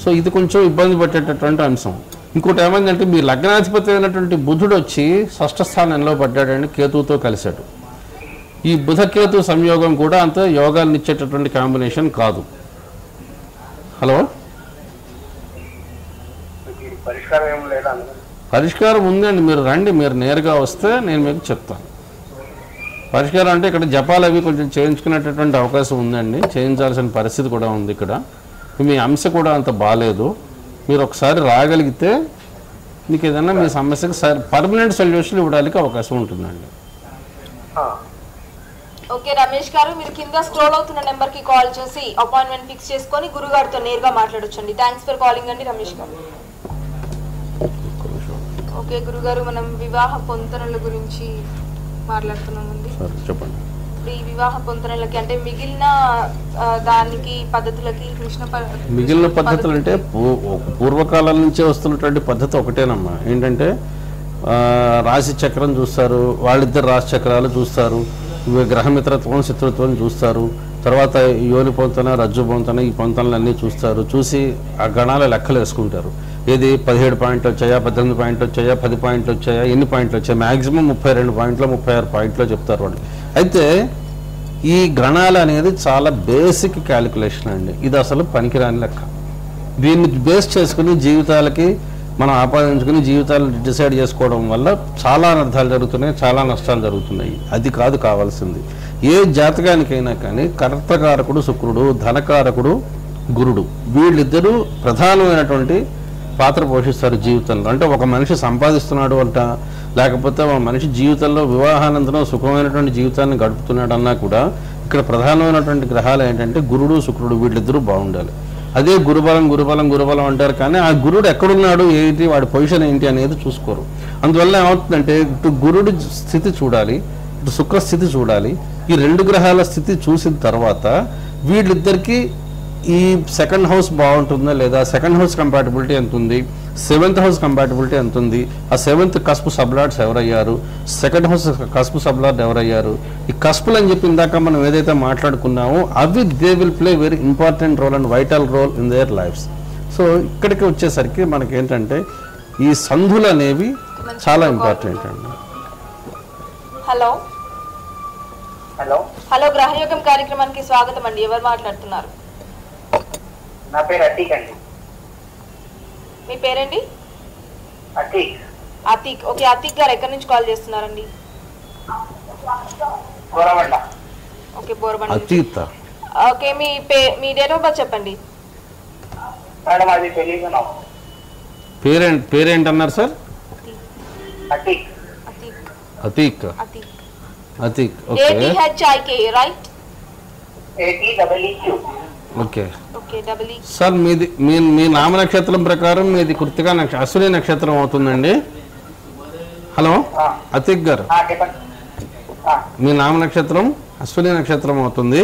సో ఇది కొంచెం ఇబ్బంది పెట్టేటటువంటి అంశం. ఇంకోటి ఏమైందంటే మీ లగ్నాధిపతి అయినటువంటి బుధుడు వచ్చి 6వ స్థానంలో పడ్డాడండి, కేతువుతో కలిశాడు. ఈ బుధకేతు సంయోగం కూడా అంత యోగాలను ఇచ్చేటటువంటి కాంబినేషన్ కాదు. హలో, పరిష్కారం ఉందండి. మీరు రండి, మీరు నేరుగా వస్తే నేను మీకు చెప్తాను. పరిష్కారం అంటే ఇక్కడ జపాలు అవి కొంచెం చేయించుకునేటటువంటి అవకాశం ఉందండి, చేయించాల్సిన పరిస్థితి కూడా ఉంది. ఇక్కడ మీ అంశ కూడా అంత బాగాలేదు. మీరు ఒకసారి రాగలిగితే మీకు ఏదైనా మీ సమస్యకి పర్మనెంట్ సొల్యూషన్ ఇవ్వడానికి అవకాశం ఉంటుందండి. ఓకే రమేష్ గారు, మీరు కింద స్క్రోల్ అవుతున్న నెంబర్ కి కాల్ చేసి అపాయింట్మెంట్ ఫిక్స్ చేసుకొని గురుగారితో నేరుగా మాట్లాడొచ్చండి. థ్యాంక్స్ ఫర్ కాలింగ్ అండి రమేష్ గారు. ఓకే గురుగారు, మనం వివాహ పొంతనల గురించి మాట్లాడుతున్నామండి. చెప్పండి. ఈ వివాహ పొంతనలకి అంటే మిగిలిన దానికి పద్ధతులకి మిగిలిన పద్ధతులు అంటే పూర్వకాలం నుంచే వస్తున్నటువంటి పద్ధతి ఒకటేనమ్మా. ఏంటంటే రాశి చక్రం చూస్తారు, వాళ్ళిద్దరు రాశి చక్రాలు చూస్తారు, గ్రహమిత్రత్వం శత్రుత్వం చూస్తారు, తర్వాత యోని పొంతన రజ్జు పొంతన ఈ పొంతనలన్నీ చూస్తారు. చూసి ఆ గణాల లెక్కలు వేసుకుంటారు. ఏది 17 పాయింట్లు వచ్చాయా, 18 పాయింట్లు వచ్చాయా, 10 పాయింట్లు వచ్చాయా, ఎన్ని పాయింట్లు వచ్చాయి, మ్యాక్సిమం 32 పాయింట్లు 36 పాయింట్లు చెప్తారు వాళ్ళు. అయితే ఈ గణాలు అనేది చాలా బేసిక్ క్యాలిక్యులేషన్ అండి. ఇది అసలు పనికిరాని లెక్క. దీన్ని బేస్ చేసుకుని జీవితాలకి మనం ఆపాదించుకుని జీవితాలను డిసైడ్ చేసుకోవడం వల్ల చాలా అనర్థాలు జరుగుతున్నాయి, చాలా నష్టాలు జరుగుతున్నాయి. అది కాదు కావాల్సింది. ఏ జాతకానికైనా కానీ కర్తకారకుడు శుక్రుడు, ధనకారకుడు గురుడు, వీళ్ళిద్దరూ ప్రధానమైనటువంటి పాత్ర పోషిస్తారు జీవితంలో. అంటే ఒక మనిషి సంపాదిస్తున్నాడు అంట, లేకపోతే ఒక మనిషి జీవితంలో వివాహానంతరం సుఖమైనటువంటి జీవితాన్ని గడుపుతున్నాడన్నా కూడా ఇక్కడ ప్రధానమైనటువంటి గ్రహాలు ఏంటంటే గురుడు శుక్రుడు, వీళ్ళిద్దరూ బాగుండాలి. అదే గురుబలం గురుబలం గురుబలం అంటారు, కానీ ఆ గురుడు ఎక్కడున్నాడు, ఏంటి, వాడి పొజిషన్ ఏంటి అనేది చూసుకోరు. అందువల్ల ఏమవుతుందంటే ఇటు గురుడి స్థితి చూడాలి, ఇటు శుక్రస్థితి చూడాలి. ఈ 2 గ్రహాల స్థితి చూసిన తర్వాత వీళ్ళిద్దరికీ ఈ 2nd హౌస్ బాగుంటుందా లేదా, 2nd హౌస్ కంపాటబిలిటీ ఎంత ఉంది, 7th హౌస్ కంపాటబిలిటీ ఎంత ఉంది, ఆ 7th కస్పు సబ్లార్డ్స్ ఎవరయ్యారు, 2nd హౌస్ కస్పు సబ్లార్డ్ ఎవరయ్యారు, ఈ కస్పులు అని చెప్పి ఇందాక మనం ఏదైతే మాట్లాడుకున్నామో అవి they will play very important role and vital role in their lives. So ఇక్కడికి వచ్చేసరికి మనకి ఏంటంటే ఈ సంధులు అనేవి చాలా ఇంపార్టెంట్ అండి. హలో హలో హలో గ్రహయోగం కార్యక్రమానికి స్వాగతం అండి. ఎవరు మాట్లాడుతున్నారు? నా పేరు అతీక్ అండి. మీ పేరండి? అతీక్. అతీక్. ఓకే అతీక్ గారు ఎక్కడి నుంచి కాల్ చేస్తున్నారండి? బోరబండ. ఓకే బోరబండ. అతీత. ఓకే మీ డేట్ ఆఫ్ బర్త్ చెప్పండి. మేడం అది తెలియదు. పేరేంటన్నారు sir? Ateeq. Ateeq. Ateeq. Ateeq. Okay. ATHIK right? ATEEQ. Okay okay double E. Sir మీది మీ నామ నక్షత్రం ప్రకారం మీది కృత్తిక అశ్విని నక్షత్రం అవుతుందండి. హలో అతీక్ గారు, మీ నామ నక్షత్రం అశ్విని నక్షత్రం అవుతుంది.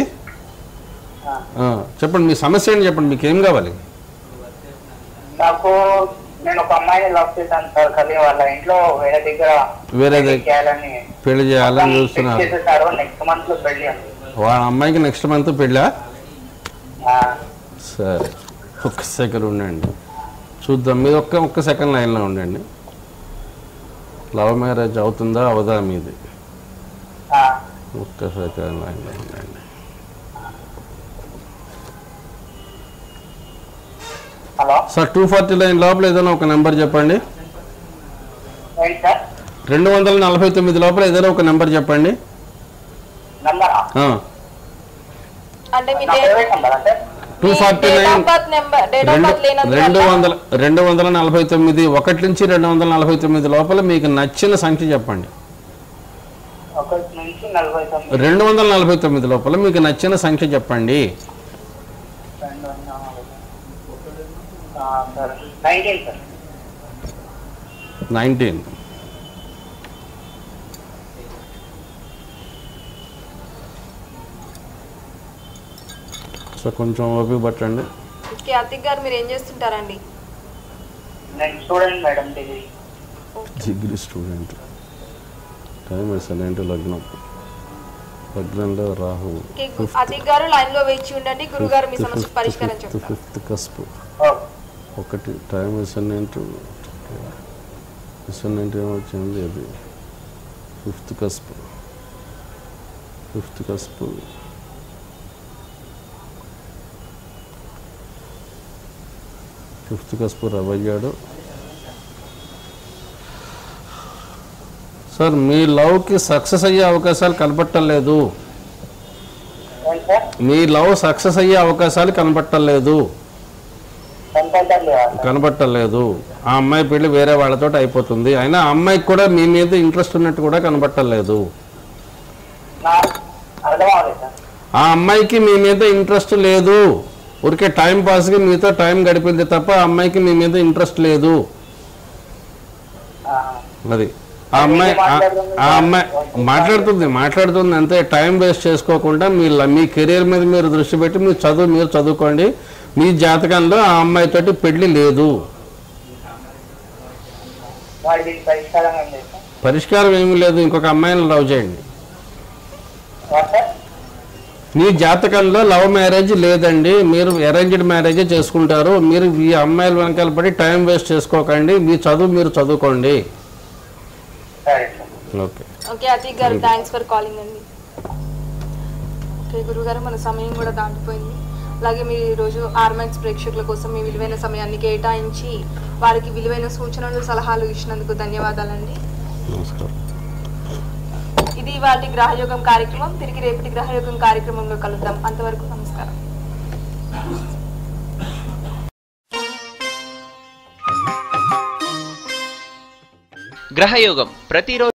చెప్పండి మీ సమస్య ఏంటి, చెప్పండి మీకు ఏం కావాలి? నాకు నేను ఒక అమ్మాయిని లవ్ చేశాను సార్, కానీ వాళ్ళ ఇంట్లో వేరే దగ్గర పెళ్లి చేయాలని చూస్తున్నారు. నెక్స్ట్ మంత్ లో పెళ్లి అండి. వాళ్ళ అమ్మాయికి నెక్స్ట్ మంత్ పెళ్ళా? సరే ఒక్క సెకండ్ ఉండండి చూద్దాం. మీరు ఒక్క సెకండ్ లైన్లో ఉండండి. లవ్ మ్యారేజ్ అవుతుందా అవదా మీది? ఒక్క సెకండ్ లైన్లో ఉండండి. సార్ 249 లోపల ఏదైనా ఒక నెంబర్ చెప్పండి. 249 లోపల ఏదైనా ఒక నెంబర్ చెప్పండి. 249 1 నుంచి 249 లోపల మీకు నచ్చిన సంఖ్య చెప్పండి. 249 లోపల మీకు నచ్చిన సంఖ్య చెప్పండి. 19. సో కొంచెం ఓపిక పట్టండి. అతిక్ గారు మీరు ఏం చేస్తుంటారండి? Degree student. టైం ఏంటి? లగ్నంలో రాహు. అతిక్ గారు లైన్ లో వేచి ఉండండి, గురుగారు మీ సమస్య పరిష్కారం చెప్తారు. 5th కస్ప్ 1 టైం ఏంటి? ఏమొచ్చింది? అది 5th కస్ప్ 5th కస్ప్ రవయ్యాడు. సార్ మీ లవ్కి సక్సెస్ అయ్యే అవకాశాలు కనపట్టలేదు. మీ లవ్ సక్సెస్ అయ్యే అవకాశాలు కనపట్టలేదు. ఆ అమ్మాయి పెళ్లి వేరే వాళ్ళతో అయిపోతుంది. అయినా ఆ అమ్మాయికి కూడా మీ మీద ఇంట్రెస్ట్ ఉన్నట్టు కూడా కనపట్టలేదు. ఆ అమ్మాయికి మీ మీద ఇంట్రెస్ట్ లేదు. ఊరికే టైం పాస్కి మీతో టైం గడిపింది తప్ప ఆ అమ్మాయికి మీ మీద ఇంట్రెస్ట్ లేదు. అది ఆ అమ్మాయి మాట్లాడుతుంది అంతే. టైం వేస్ట్ చేసుకోకుండా మీ కెరీర్ మీద మీరు దృష్టి పెట్టి మీరు చదువుకోండి. మీ జాతకంలో ఆ అమ్మాయితోటి పెళ్లి లేదు. పరిష్కారం ఏమీ లేదు. ఇంకొక అమ్మాయిని లవ్ చేయండి. మీ జాతకంలో లవ్ మ్యారేజ్ లేదండి, మీరు అరేంజ్డ్ మ్యారేజే చేసుకుంటారు. మీరు ఈ అమ్మాయిల వెనకాల పడి టైం వేస్ట్ చేసుకోకండి. మీ చదువు మీరు చదువుకోండి. ఓకే అతిక్ గారు, థ్యాంక్స్ ఫర్ కాలింగ్ అండి. ఓకే గురుగారు, మన సమయం కూడా దాటిపోయింది. అలాగే మీరు ఈరోజు ఆర్మాక్స్ ప్రేక్షకుల కోసం మీ విలువైన సమయాన్ని కేటాయించి వారికి విలువైన సూచనలు సలహాలు ఇచ్చినందుకు ధన్యవాదాలండి. ఇది వాటి గ్రహయోగం కార్యక్రమం. తిరిగి రేపటి గ్రహయోగం కార్యక్రమంలో కలుద్దాం. అంతవరకు నమస్కారం. గ్రహయోగం ప్రతిరోజు